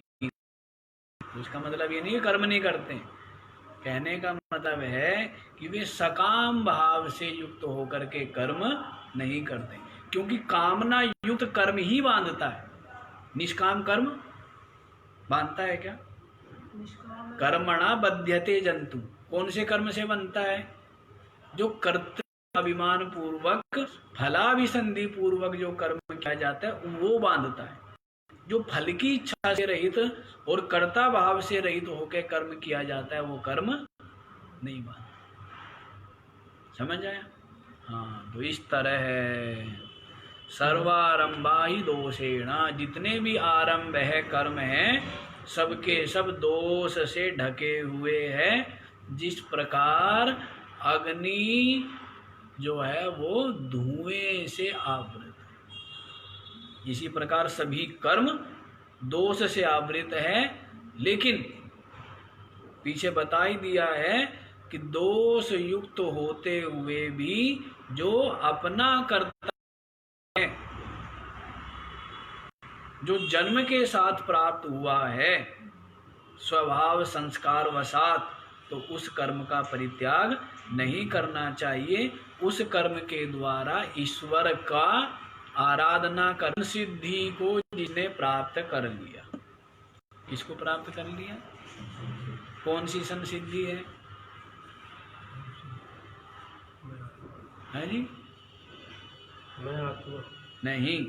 उसका मतलब ये नहीं है कर्म नहीं करते। कहने का मतलब है कि वे सकाम भाव से युक्त होकर के कर्म नहीं करते, क्योंकि कामना युक्त कर्म ही बांधता है, निष्काम कर्म बांधता है क्या? कर्मणा बध्यते जंतु, कौन से कर्म से बनता है? जो कर्तृ अभिमान पूर्वक फलाभिसंधि पूर्वक जो कर्म किया जाता है वो बांधता है। जो फल की इच्छा से रहित और कर्ता भाव से रहित होकर कर्म किया जाता है वो कर्म नहीं बांधता। समझ आया? हाँ, तो इस तरह है सर्वारंभा ही दोषेण, जितने भी आरंभ है कर्म है सबके सब दोष से ढके हुए हैं। जिस प्रकार अग्नि जो है वो धुएं से आवृत, इसी प्रकार सभी कर्म दोष से आवृत है। लेकिन पीछे बता ही दिया है कि दोष युक्त होते हुए भी जो अपना कर्ता है, जो जन्म के साथ प्राप्त हुआ है स्वभाव संस्कार वसात, तो उस कर्म का परित्याग नहीं करना चाहिए। उस कर्म के द्वारा ईश्वर का आराधना कर सिद्धि को जिसने प्राप्त कर लिया, किसको प्राप्त कर लिया? कौन सी संसिद्धि है? है जी? नहीं,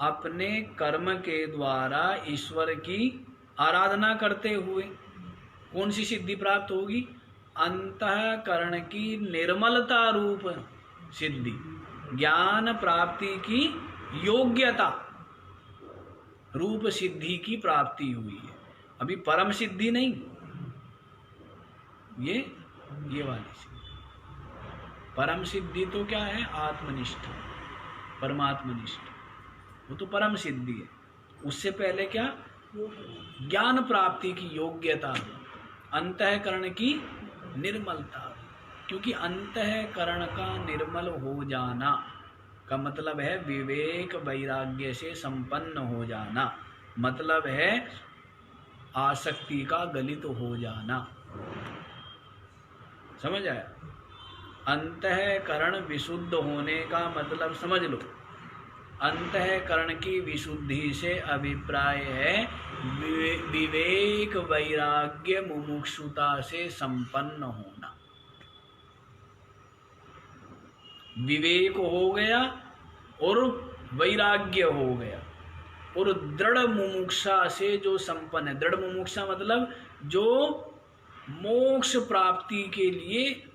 अपने कर्म के द्वारा ईश्वर की आराधना करते हुए कौन सी सिद्धि प्राप्त होगी? अंतःकरण की निर्मलता रूप सिद्धि, ज्ञान प्राप्ति की योग्यता रूप सिद्धि की प्राप्ति हुई है। अभी परम सिद्धि नहीं, ये वाली सिद्धि। परम सिद्धि तो क्या है? आत्मनिष्ठ, परमात्मनिष्ठ, वो तो परम सिद्धि है। उससे पहले क्या? ज्ञान प्राप्ति की योग्यता, अंतःकरण की निर्मलता। क्योंकि अंतःकरण का निर्मल हो जाना का मतलब है विवेक वैराग्य से संपन्न हो जाना, मतलब है आसक्ति का गलित हो जाना। समझ आया? अंतःकरण विशुद्ध होने का मतलब समझ लो। अंतःकरण की विशुद्धि से अभिप्राय है विवेक वैराग्य मुमुक्षुता से संपन्न होना। विवेक हो गया और वैराग्य हो गया और दृढ़ मुमुक्षा से जो संपन्न है। दृढ़ मुमुक्षा मतलब जो मोक्ष प्राप्ति के लिए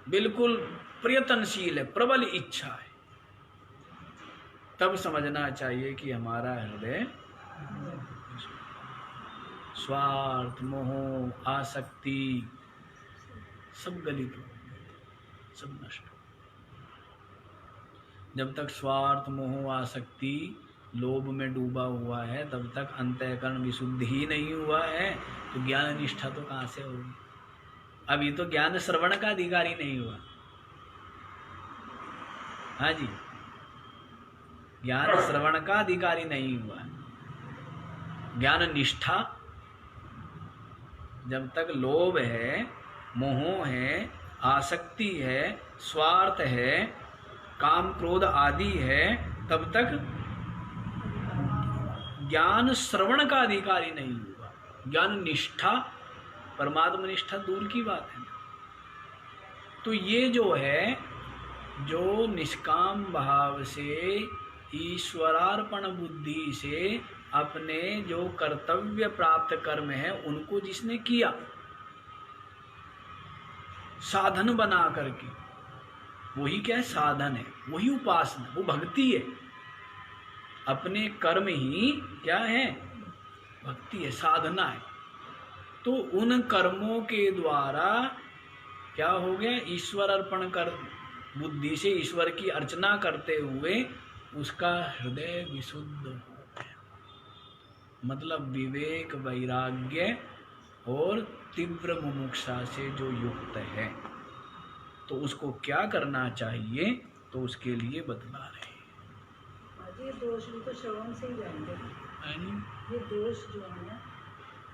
बिल्कुल प्रयत्नशील है, प्रबल इच्छा है। तब समझना चाहिए कि हमारा हृदय स्वार्थ, मोह, आसक्ति सब गलित हो, सब नष्ट हो। जब तक स्वार्थ, मोह, आसक्ति, लोभ में डूबा हुआ है तब तक अंतःकरण विशुद्ध ही नहीं हुआ है, तो ज्ञान निष्ठा तो कहाँ से होगी? अभी तो ज्ञान श्रवण का अधिकारी नहीं हुआ। हाँ जी, ज्ञान श्रवण का अधिकारी नहीं हुआ। ज्ञान निष्ठा, जब तक लोभ है, मोह है, आसक्ति है, स्वार्थ है, काम क्रोध आदि है, तब तक ज्ञान श्रवण का अधिकारी नहीं हुआ। ज्ञान निष्ठा, परमात्मा निष्ठा दूर की बात है। तो ये जो है, जो निष्काम भाव से ईश्वरार्पण बुद्धि से अपने जो कर्तव्य प्राप्त कर्म है उनको जिसने किया साधन बना करके, वही क्या है? साधन है, वही उपासना, वो भक्ति है। अपने कर्म ही क्या है? भक्ति है, साधना है। तो उन कर्मों के द्वारा क्या हो गया? ईश्वर अर्पण कर बुद्धि से ईश्वर की अर्चना करते हुए उसका हृदय विशुद्ध हो गया, मतलब विवेक वैराग्य और तीव्र मुमुक्षा से जो युक्त है। तो उसको क्या करना चाहिए? तो उसके लिए बतला रहे हैं। ये दोष भी तो श्रवण से ही जाएंगे। ये दोष जो है ना,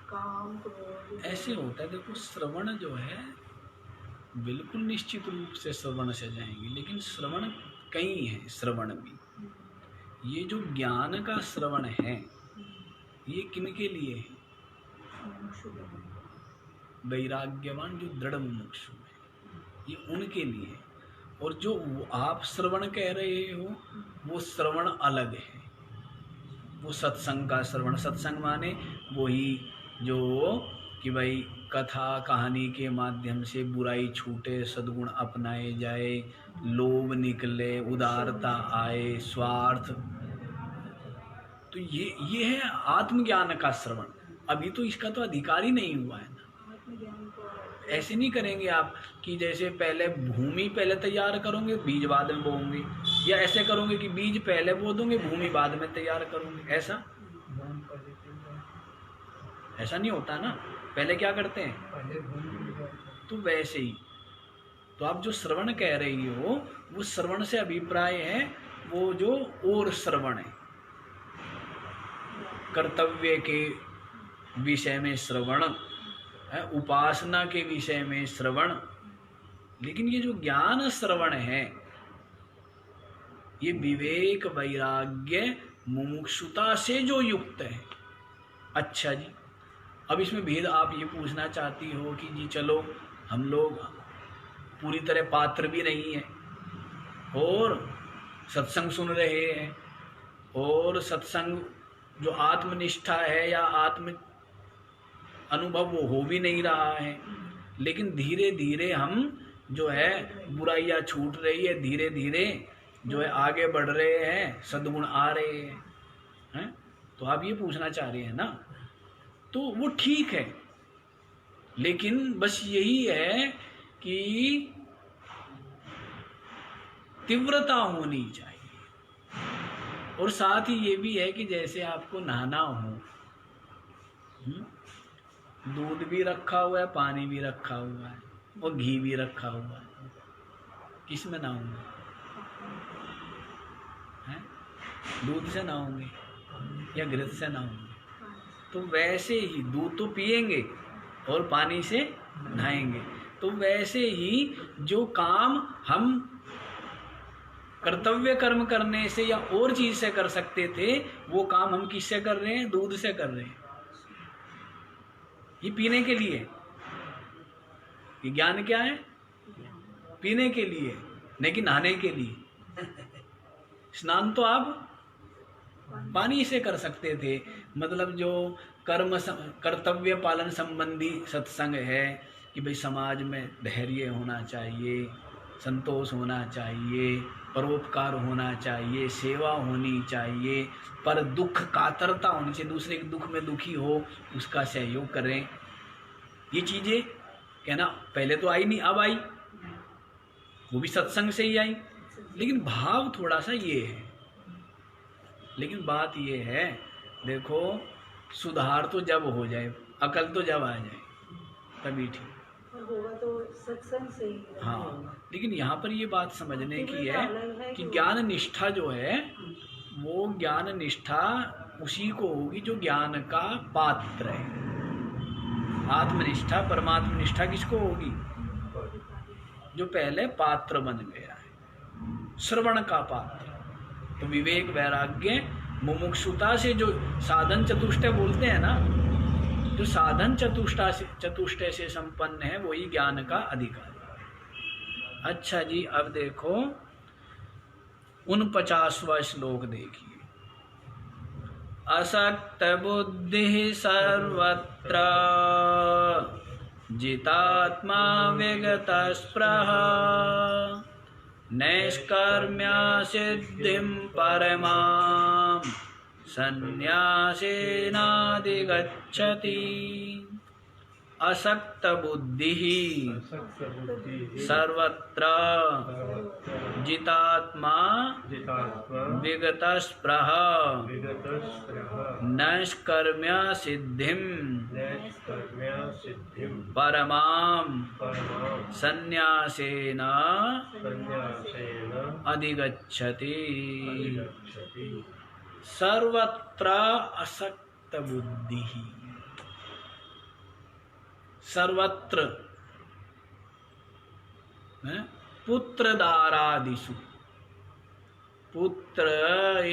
काम क्रोध ऐसे होता है। देखो, श्रवण जो है बिल्कुल निश्चित रूप से श्रवण से जाएंगे, लेकिन श्रवण कई है। श्रवण भी, ये जो ज्ञान का श्रवण है ये किन के लिए है? वैराग्यवान जो दृढ़ मुमुक्षु है, ये उनके लिए है। और जो आप श्रवण कह रहे हो वो श्रवण अलग है, वो सत्संग का श्रवण। सत्संग माने वही जो कि भाई कथा कहानी के माध्यम से बुराई छूटे, सद्गुण अपनाए जाए, लोभ निकले, उदारता आए, स्वार्थ। तो ये है आत्मज्ञान का श्रवण। अभी तो इसका तो अधिकार ही नहीं हुआ है ना। ऐसे नहीं करेंगे आप कि जैसे पहले भूमि पहले तैयार करोगे, बीज बाद में बोओगे, या ऐसे करोगे कि बीज पहले बो दोगे, भूमि बाद में तैयार करोगे। ऐसा नहीं होता ना। पहले क्या करते हैं? तो वैसे ही तो आप जो श्रवण कह रही हो वो श्रवण से अभिप्राय है वो जो और श्रवण है, कर्तव्य के विषय में श्रवण, उपासना के विषय में श्रवण। लेकिन ये जो ज्ञान श्रवण है ये विवेक वैराग्य मुमुक्षुता से जो युक्त है। अच्छा जी, अब इसमें भेद आप ये पूछना चाहती हो कि जी चलो हम लोग पूरी तरह पात्र भी नहीं है और सत्संग सुन रहे हैं और सत्संग जो आत्मनिष्ठा है या आत्म अनुभव वो हो भी नहीं रहा है, लेकिन धीरे धीरे हम जो है बुराइयां छूट रही है, धीरे धीरे जो है आगे बढ़ रहे हैं, सद्गुण आ रहे हैं, तो आप ये पूछना चाह रहे हैं ना, तो वो ठीक है। लेकिन बस यही है कि तीव्रता होनी चाहिए और साथ ही ये भी है कि जैसे आपको नहाना हो, दूध भी रखा हुआ है, पानी भी रखा हुआ है और घी भी रखा हुआ है, किस में नहाऊंगे? दूध से नहाओगे या घृत से नहाओगे? तो वैसे ही दूध तो पिएंगे और पानी से नहाएंगे। तो वैसे ही जो काम हम कर्तव्य कर्म करने से या और चीज से कर सकते थे वो काम हम किससे कर रहे हैं? दूध से कर रहे हैं। ये पीने के लिए, ये ज्ञान क्या है? पीने के लिए, लेकिन नहाने के लिए। स्नान तो आप पानी से कर सकते थे। मतलब जो कर्तव्य पालन संबंधी सत्संग है कि भाई समाज में धैर्य होना चाहिए, संतोष होना चाहिए, परोपकार होना चाहिए, सेवा होनी चाहिए, पर दुख कातरता होनी चाहिए, दूसरे के दुख में दुखी हो उसका सहयोग करें। ये चीजें कहना पहले तो आई नहीं, अब आई, वो भी सत्संग से ही आई। लेकिन भाव थोड़ा सा ये है। लेकिन बात ये है, देखो सुधार तो जब हो जाए, अकल तो जब आ जाए तभी ठीक होगा, तो सत्संग से ही। हाँ, लेकिन यहाँ पर ये बात समझने की है कि ज्ञान निष्ठा जो है वो ज्ञान निष्ठा उसी को होगी जो ज्ञान का पात्र है। आत्मनिष्ठा परमात्म निष्ठा किसको होगी? जो पहले पात्र बन गया है, श्रवण का पात्र। तो विवेक वैराग्य मुमुक्षुता से जो साधन चतुष्टय बोलते हैं ना, जो साधन चतुष्टय से संपन्न है वही ज्ञान का अधिकारी। अच्छा जी, अब देखो 49वां श्लोक देखिए। असक्त बुद्धि सर्वत्र जितात्मा विगत स्पृह नैष्कर्म्य सिद्धिं परमां संन्यासेनाधिगच्छति। असक्त बुद्धिः सर्वत्र जितात्मा विगत स्पृह नैष्कर्म्य सिद्धिं परमां संन्यासेन अधिगच्छति। सर्वत्र असक्त बुद्धिः, सर्वत्र पुत्रदारादिषु, पुत्र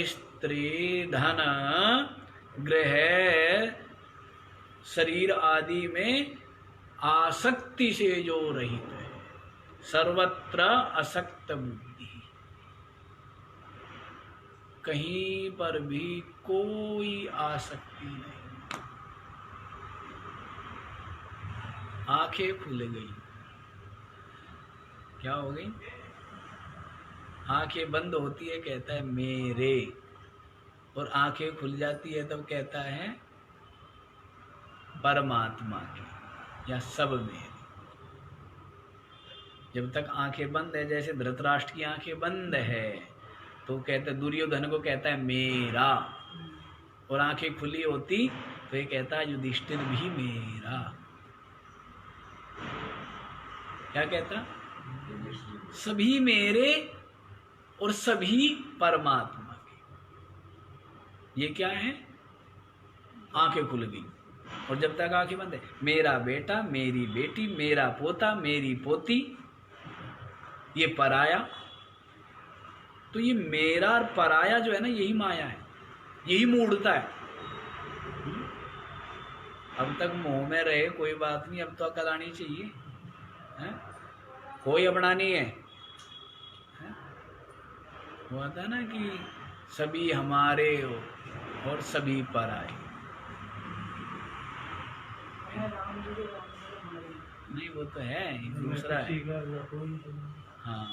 स्त्री धन गृह शरीर आदि में आसक्ति से जो रहित है, सर्वत्र असक्त बुद्धि। कहीं पर भी कोई आसक्ति नहीं। आंखें खुल गई, क्या हो गई? आंखें बंद होती है कहता है मेरे, और आंखें खुल जाती है तब कहता है परमात्मा के या सब मेरे। जब तक आंखें बंद है, जैसे धृतराष्ट्र की आंखें बंद है तो कहते दुर्योधन को कहता है मेरा, और आंखें खुली होती तो ये कहता है युधिष्ठिर भी मेरा। क्या कहता? सभी मेरे और सभी परमात्मा के। ये क्या है? आंखें खुल गई। और जब तक आंखें बंद है, मेरा बेटा, मेरी बेटी, मेरा पोता, मेरी पोती, ये पराया। तो ये मेरा और पराया जो है ना, यही माया है, यही मूढ़ता है। अब तक मुंह में रहे कोई बात नहीं, अब तो अकल आनी चाहिए, है? कोई अपना नहीं है, वो आता है ना कि सभी हमारे और सभी पराए। नहीं, वो तो है, दूसरा है। हाँ,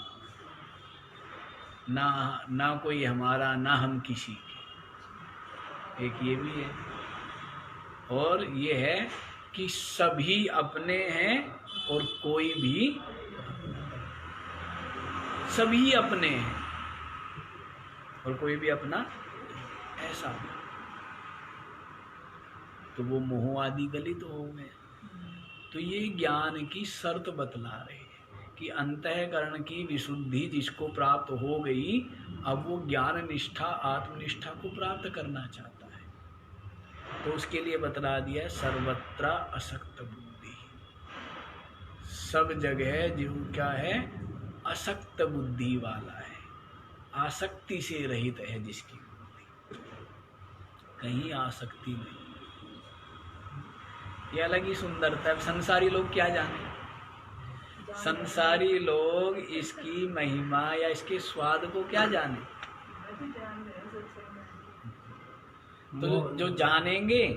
ना कोई हमारा, ना हम किसी के, एक ये भी है। और ये है कि सभी अपने हैं और कोई भी, सभी अपने हैं और कोई भी अपना, ऐसा। तो वो मोह आदि गलित हो गए। तो ये ज्ञान की शर्त बतला रहे हैं कि अंतःकरण की विशुद्धि जिसको प्राप्त हो गई, अब वो ज्ञान निष्ठा, आत्मनिष्ठा को प्राप्त करना चाहता है। तो उसके लिए बतला दिया सर्वत्र असक्त बुद्धि। सब जगह जो क्या है, असक्त बुद्धि वाला है, आसक्ति से रहित है जिसकी बुद्धि, कहीं आसक्ति नहीं। ये अलग ही सुंदरता है। संसारी लोग क्या जाने, संसारी लोग इसकी महिमा या इसके स्वाद को क्या जाने। तो जो जानेंगे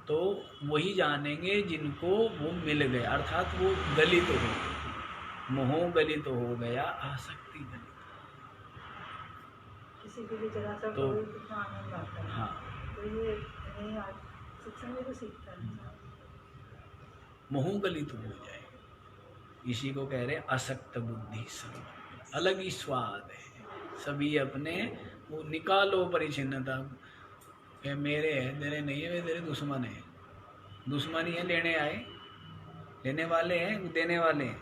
तो वही जानेंगे जिनको वो मिल गए, अर्थात वो गलित हो, मोह गलित हो गया, आसक्ति गलित। किसी के लिए जरा सा तो कितना आनंद आता है। हाँ, तो ये सत्संग में तो सीखता है, मोह गलित हो जाए, इसी को कह रहे असक्त बुद्धि। सर्व अलग ही स्वाद है, सभी अपने। वो निकालो परिचिन्नता, मेरे है तेरे नहीं है, वे तेरे दुश्मन है। दुश्मनी है, लेने आए, लेने वाले हैं, देने वाले हैं।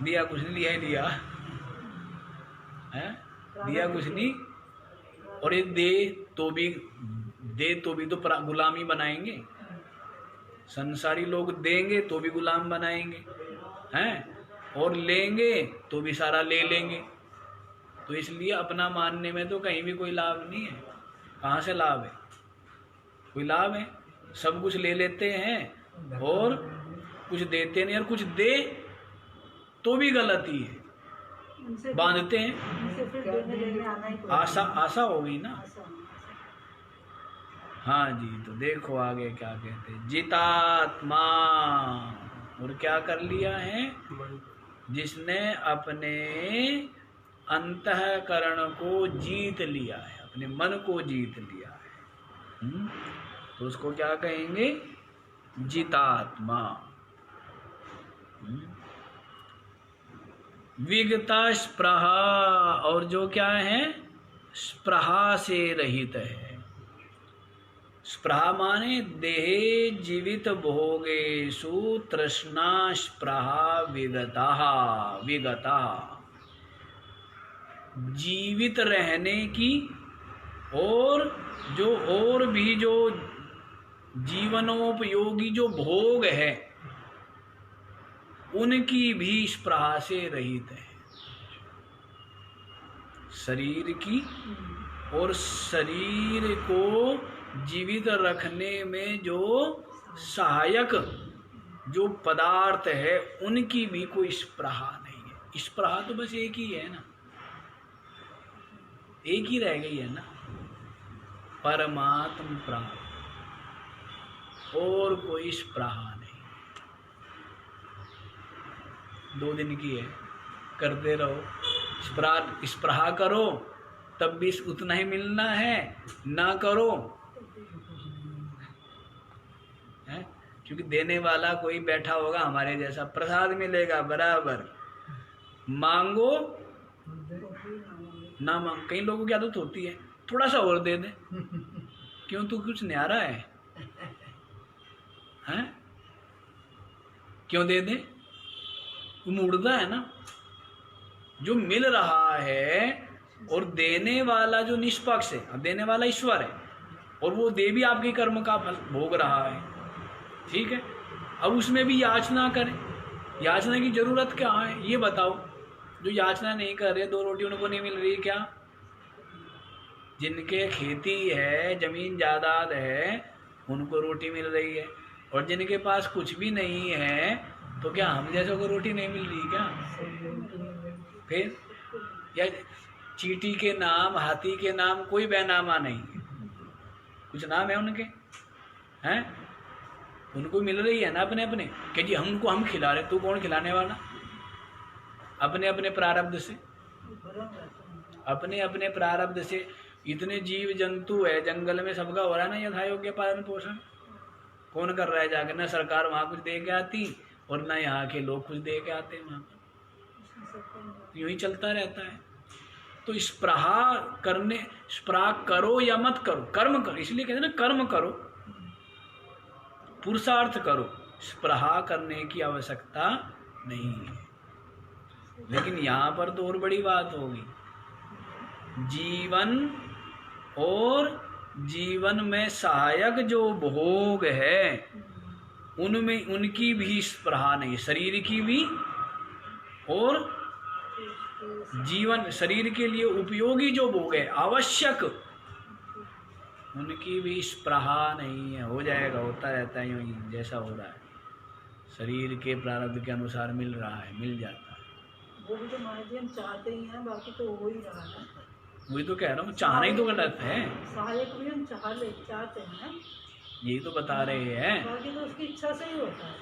दिया कुछ नहीं, लिया ही लिया है, दिया कुछ नहीं। और ये दे तो भी तो गुलामी बनाएंगे। संसारी लोग देंगे तो भी गुलाम बनाएंगे, हैं? और लेंगे तो भी सारा ले लेंगे। तो इसलिए अपना मानने में तो कहीं भी कोई लाभ नहीं है। कहाँ से लाभ है? कोई लाभ है? सब कुछ ले लेते हैं और कुछ देते नहीं, और कुछ दे तो भी गलती है, बांधते हैं। आशा हो गई ना। हाँ जी, तो देखो आगे क्या कहते हैं, जितात्मा। और क्या कर लिया है? जिसने अपने अंतःकरण को जीत लिया है, अपने मन को जीत लिया है, तो उसको क्या कहेंगे? जितात्मा। विगता स्पृहा, और जो क्या है? स्पृहा से रहित है। स्पृहा माने देहे जीवित भोगेषु तृष्णा स्पृहा विगता। जीवित रहने की और भी जो जीवनोपयोगी जो भोग है, उनकी भी स्पृहा से रहित है। शरीर की और शरीर को जीवित रखने में जो सहायक जो पदार्थ है, उनकी भी कोई स्पृहा नहीं है। स्पृहा तो बस एक ही है ना, एक ही रह गई है ना, परमात्म प्राप्त, और कोई स्पृहा नहीं। 2 दिन की है, करते रहो। स्पृहा करो तब भी उतना ही मिलना है, ना करो है, क्योंकि देने वाला कोई बैठा होगा हमारे जैसा, प्रसाद मिलेगा बराबर, मांगो ना मांग। कई लोगों की आदत होती है, थोड़ा सा और दे दे, क्यों तू कुछ न्यारा है, हैं? क्यों दे दे? वो मुड़ता है ना। जो मिल रहा है और देने वाला जो निष्पक्ष है, अब देने वाला ईश्वर है और वो दे भी आपके कर्म का फल भोग रहा है, ठीक है। अब उसमें भी याचना करें, याचना की जरूरत क्या है ये बताओ। जो याचना नहीं कर रहे, 2 रोटी उनको नहीं मिल रही, क्या? जिनके खेती है, जमीन जायदाद है, उनको रोटी मिल रही है, और जिनके पास कुछ भी नहीं है तो क्या हम जैसों को रोटी नहीं मिल रही क्या? फिर या चींटी के नाम, हाथी के नाम कोई बैनामा नहीं है, कुछ नाम है उनके, हैं? उनको मिल रही है ना अपने अपने, कि जी हमको हम खिला रहे, तू कौन खिलाने वाला? अपने अपने प्रारब्ध से, अपने अपने प्रारब्ध से। इतने जीव जंतु है जंगल में, सबका हो रहा है ना यथा योग्य पालन पोषण। कौन कर रहा है जाके? ना सरकार वहां कुछ दे के आती और ना यहाँ के लोग कुछ दे के आते वहां पर, यूं ही चलता रहता है। तो स्पृहा करने, स्पृहा करो या मत करो, कर्म करो, इसलिए कहते हैं ना कर्म करो, पुरुषार्थ करो, स्पृहा करने की आवश्यकता नहीं है। लेकिन यहाँ पर तो और बड़ी बात होगी, जीवन और जीवन में सहायक जो भोग है उनमें उनकी भी स्पृहा नहीं, शरीर की भी और जीवन, शरीर के लिए उपयोगी जो भोग है आवश्यक, उनकी भी स्पृहा नहीं है। हो जाएगा, होता रहता है यूं ही जैसा हो रहा है, शरीर के प्रारब्ध के अनुसार मिल रहा है, मिल जाता है। वो भी तो महाराज हम चाहते ही हैं, बाकी तो हो ही रहा है। वही तो कह रहा हूँ, चाहना ही तो गलत है। सहायक भी हम चाहते हैं, यही तो बता रहे हैं। बाकी तो उसकी इच्छा से ही होता है,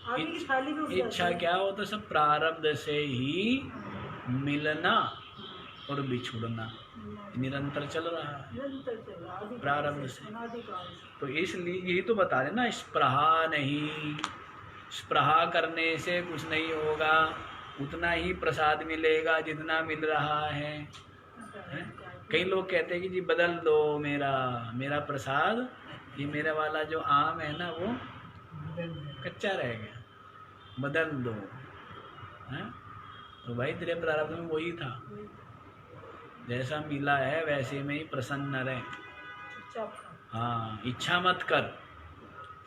आगे की थाली में इच्छा क्या होता है? सब प्रारब्ध से ही मिलना और बिछुड़ना निरंतर चल रहा है प्रारब्ध से। तो इसलिए यही तो बता रहे ना, स्पृहा नहीं, स्पृहा करने से कुछ नहीं होगा, उतना ही प्रसाद मिलेगा जितना मिल रहा है। कई लोग कहते हैं कि जी बदल दो मेरा प्रसाद, ये मेरा वाला जो आम है ना वो कच्चा रह गया, बदल दो, है? तो भाई तेरे प्रारब्ध में वही था, जैसा मिला है वैसे में ही प्रसन्न रहे। हाँ, इच्छा मत कर,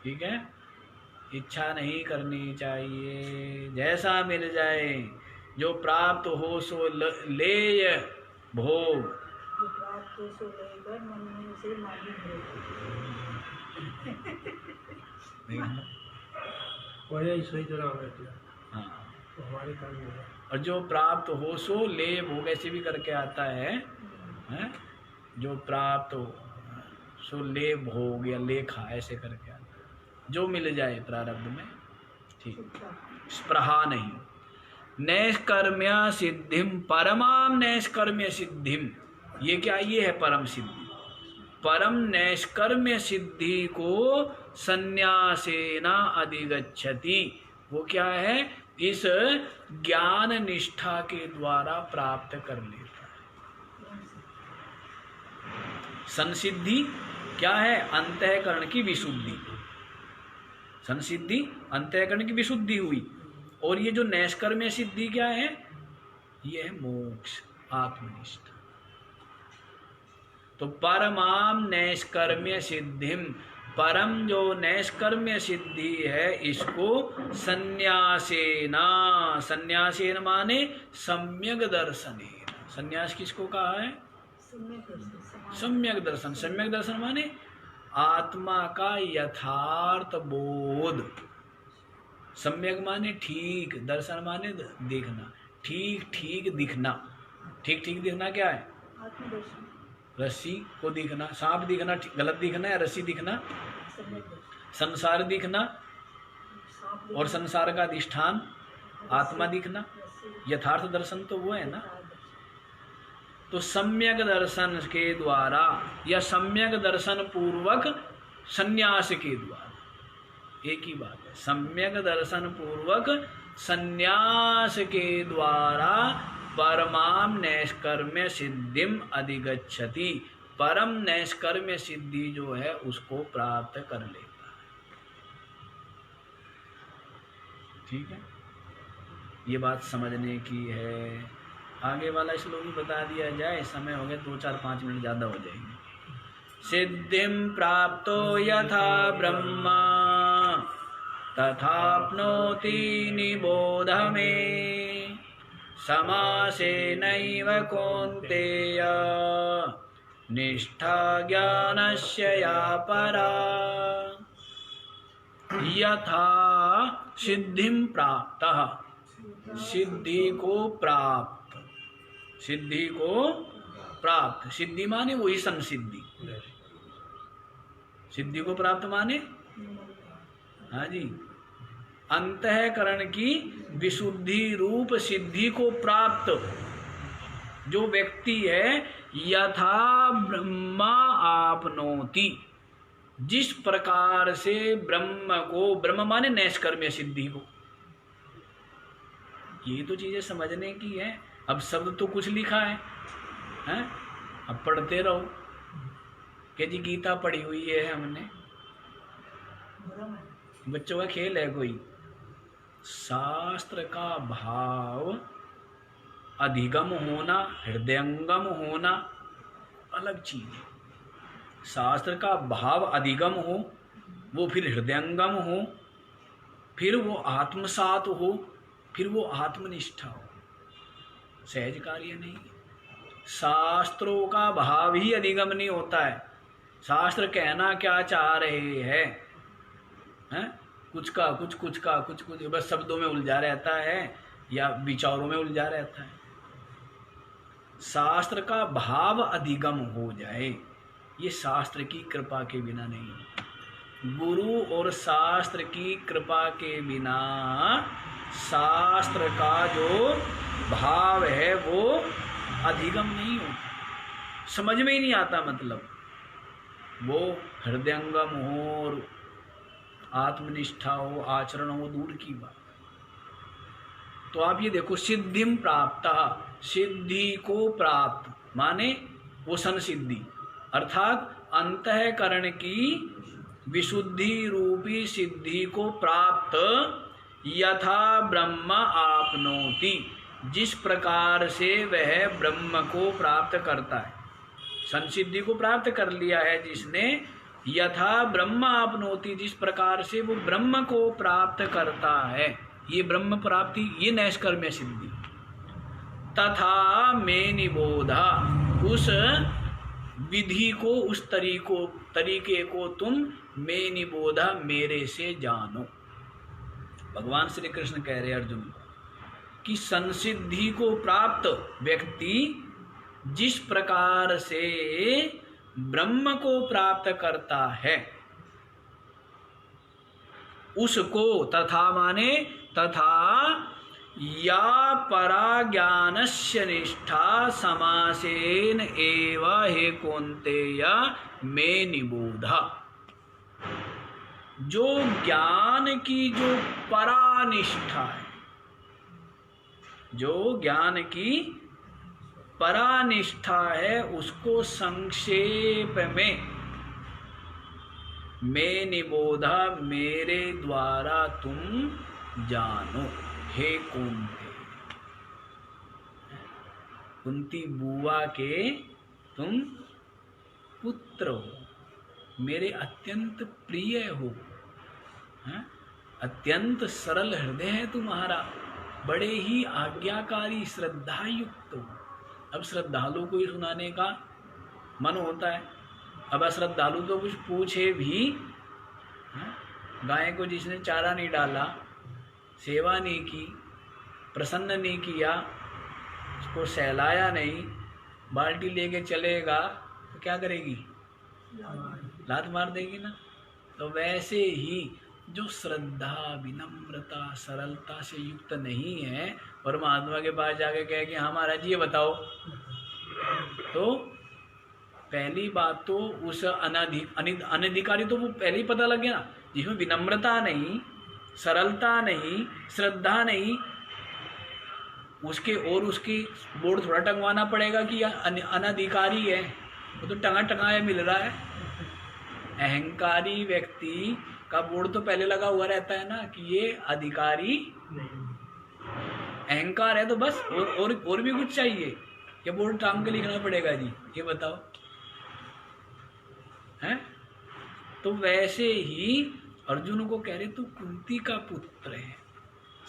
ठीक है? इच्छा नहीं करनी चाहिए, जैसा मिल जाए, जो प्राप्त हो सो ले भोग, जो प्राप्त हो सो लेकर मन में से मांगी वही सही तरह हो गया। हाँ, तो हमारे काम में है। और जो प्राप्त हो सो ले भोग ऐसे भी करके आता है, हैं? जो प्राप्त हो सो ले भोग या ले खा ऐसे करके आता है, जो मिल जाए प्रारब्ध में, ठीक। स्पृहा नहीं। नैष्कर्म्य सिद्धिम परमाम नैष्कर्म्य सिद्धिम, ये क्या? ये है परम सिद्धि। परम नैष्कर्म्य सिद्धि को संन्यासेना अधिगच्छति, वो क्या है? इस ज्ञान निष्ठा के द्वारा प्राप्त कर लेता है। संसिद्धि क्या है? अंतःकरण की विशुद्धि। संसिद्धि अंतःकरण की विशुद्धि हुई। और ये जो नैष्कर्म्य सिद्धि क्या है? ये है मोक्ष, आत्मनिष्ठ। तो परमाम नैष्कर्म्य सिद्धिम, परम जो नैष्कर्म्य सिद्धि है इसको संन्यासेना, संन्यासेन माने सम्यक दर्शनेन। संन्यास किसको कहा है? सम्यक दर्शन। सम्यक दर्शन माने आत्मा का यथार्थ बोध। सम्यक माने ठीक, दर्शन माने देखना, ठीक ठीक दिखना। ठीक ठीक दिखना क्या है? रस्सी को दिखना, सांप दिखना गलत दिखना है, रस्सी दिखना, संसार दिखना, और संसार का अधिष्ठान आत्मा दिखना। यथार्थ दर्शन तो वो है ना। तो सम्यक दर्शन के द्वारा या सम्यक दर्शन पूर्वक संन्यास के द्वारा, एक ही बात है। सम्यक दर्शन पूर्वक संन्यास के द्वारा परमाम नैष्कर्म्य सिद्धिम अधिगच्छति, परम नैष्कर्म्य सिद्धि जो है उसको प्राप्त कर लेता है। ठीक है, ये बात समझने की है। आगे वाला श्लोक भी बता दिया जाए, समय हो गया, 2-4-5 मिनट ज़्यादा हो जाएंगे। सिद्धिं प्राप्तो यथा ब्रह्मा तथाप्नोति निबोध मे, समासेनैव कौन्तेय निष्ठा ज्ञानस्य या परा। यथा सिद्धिं प्राप्तः, सिद्धि को प्राप्त, सिद्धि को प्राप्त, सिद्धि माने वही संसिद्धि, सिद्धि को प्राप्त माने, हाँ जी, अंतःकरण की विशुद्धि रूप सिद्धि को प्राप्त जो व्यक्ति है, यथा ब्रह्मा आपनोति, जिस प्रकार से ब्रह्म को, ब्रह्म माने नैष्कर्म्य सिद्धि को, ये तो चीजें समझने की है। अब शब्द तो कुछ लिखा है, हैं? अब पढ़ते रहो कि जी गीता पढ़ी हुई है हमने, बच्चों का खेल है कोई। शास्त्र का भाव अधिगम होना, हृदयंगम होना अलग चीज है। शास्त्र का भाव अधिगम हो, वो फिर हृदयंगम हो, फिर वो आत्मसात हो, फिर वो आत्मनिष्ठा हो, सहज कार्य नहीं। शास्त्रों का भाव ही अधिगम नहीं होता है। शास्त्र कहना क्या चाह रहे हैं, कुछ का कुछ, कुछ का कुछ, कुछ बस शब्दों में उलझा रहता है या विचारों में उलझा रहता है। शास्त्र का भाव अधिगम हो जाए, ये शास्त्र की कृपा के बिना नहीं। गुरु और शास्त्र की कृपा के बिना शास्त्र का जो भाव है वो अधिगम नहीं होता, समझ में ही नहीं आता। मतलब वो हृदयंगम हो और आत्मनिष्ठा हो, आचरण हो, दूर की बात। तो आप ये देखो, सिद्धिम प्राप्त, सिद्धि को प्राप्त माने वो संसिद्धि, अर्थात अंतःकरण की विशुद्धि रूपी सिद्धि को प्राप्त, यथा ब्रह्म आपनोति, जिस प्रकार से वह ब्रह्म को प्राप्त करता है। संसिद्धि को प्राप्त कर लिया है जिसने, यथा ब्रह्म आपनोति, जिस प्रकार से वो ब्रह्म को प्राप्त करता है, ये ब्रह्म प्राप्ति, ये नैष्कर्म्य सिद्धि। तथा में निबोधा, उस विधि को, उस तरीके को तुम में निबोधा, मेरे से जानो। भगवान श्री कृष्ण कह रहे अर्जुन कि संसिद्धि को प्राप्त व्यक्ति जिस प्रकार से ब्रह्म को प्राप्त करता है, उसको, तथा माने तथा, या परा ज्ञानस्य निष्ठा समासेन एव हे कौन्तेय में निबोधा। जो ज्ञान की जो परानिष्ठा है, जो ज्ञान की परानिष्ठा है, उसको संक्षेप में निबोधा, मेरे द्वारा तुम जानो। हे कुंती, कुंती बुआ के तुम पुत्र हो, मेरे अत्यंत प्रिय हो, अत्यंत सरल हृदय है तुम्हारा, बड़े ही आज्ञाकारी श्रद्धायुक्त हो। अब श्रद्धालु को ही सुनाने का मन होता है। अब अश्रद्धालु तो कुछ पूछे भी, गाय को जिसने चारा नहीं डाला, सेवा नहीं की, प्रसन्न नहीं किया, उसको सहलाया नहीं, बाल्टी लेके चलेगा तो क्या करेगी? लात मार देगी ना। तो वैसे ही जो श्रद्धा, विनम्रता, सरलता से युक्त नहीं है, परमात्मा के पास जाके कहे कि हाँ महाराज जी ये बताओ, तो पहली बात तो उस अनधिकारी तो वो पहले ही पता लग गया ना, जिसमें विनम्रता नहीं, सरलता नहीं, श्रद्धा नहीं, उसके और उसकी बोर्ड थोड़ा टंगवाना पड़ेगा कि अनधिकारी है, वो तो टंगा टंगाया मिल रहा है। अहंकारी व्यक्ति का बोर्ड तो पहले लगा हुआ रहता है ना कि ये अधिकारी, अहंकार है तो बस और भी कुछ चाहिए? ये बोर्ड टांग के लिखना पड़ेगा जी, ये बताओ हैं? तो वैसे ही अर्जुन को कह रहे तू कुंती का पुत्र है,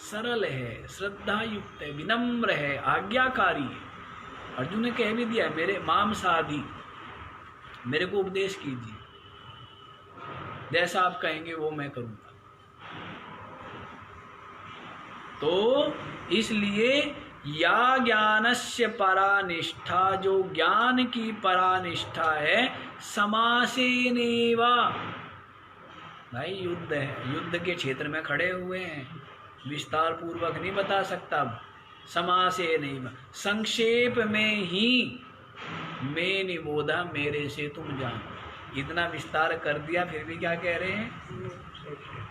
सरल है, श्रद्धा युक्त है, विनम्र है, आज्ञाकारी है। अर्जुन ने कह भी दिया मेरे माम साधी, मेरे को उपदेश कीजिए, जैसा आप कहेंगे वो मैं करूंगा। तो इसलिए या ज्ञानस्य परानिष्ठा, जो ज्ञान की परानिष्ठा है, समासेनेवा। भाई युद्ध है, युद्ध के क्षेत्र में खड़े हुए हैं, विस्तार पूर्वक नहीं बता सकता। समासेनेवा, संक्षेप में ही मैं निबोधा, मेरे से तुम जानो। इतना विस्तार कर दिया फिर भी क्या कह रहे हैं?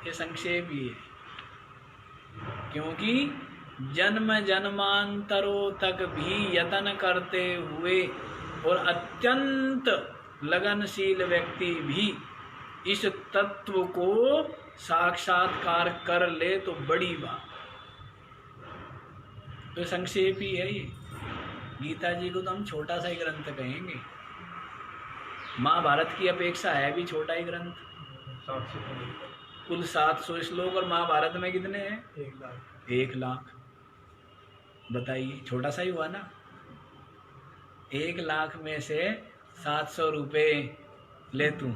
ये संक्षेप ही है, क्योंकि जन्म जन्मांतरों तक भी यत्न करते हुए और अत्यंत लगनशील व्यक्ति भी इस तत्व को साक्षात्कार कर ले तो बड़ी बात। तो संक्षेप ही है ये। गीता जी को तो हम छोटा सा ही ग्रंथ कहेंगे, महाभारत की अपेक्षा है भी छोटा ही ग्रंथ। 700 कुल 700 श्लोक, और महाभारत में कितने हैं? 1 लाख। बताइए, छोटा सा ही हुआ ना। 1 लाख में से 700 रुपये ले तू,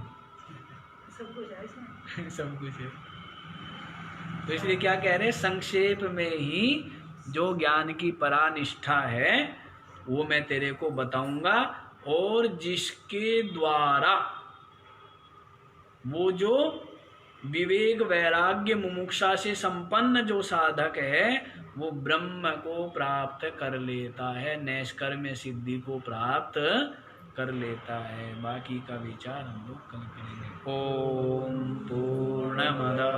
सब कुछ है इसमें। सब कुछ है। तो इसलिए क्या कह रहे हैं? संक्षेप में ही जो ज्ञान की परानिष्ठा है वो मैं तेरे को बताऊंगा, और जिसके द्वारा वो जो विवेक वैराग्य मुमुक्षा से संपन्न जो साधक है वो ब्रह्म को प्राप्त कर लेता है, नैष्कर्म्य सिद्धि को प्राप्त कर लेता है। बाकी का विचार हम लोग कल करेंगे। ओम पूर्णमदः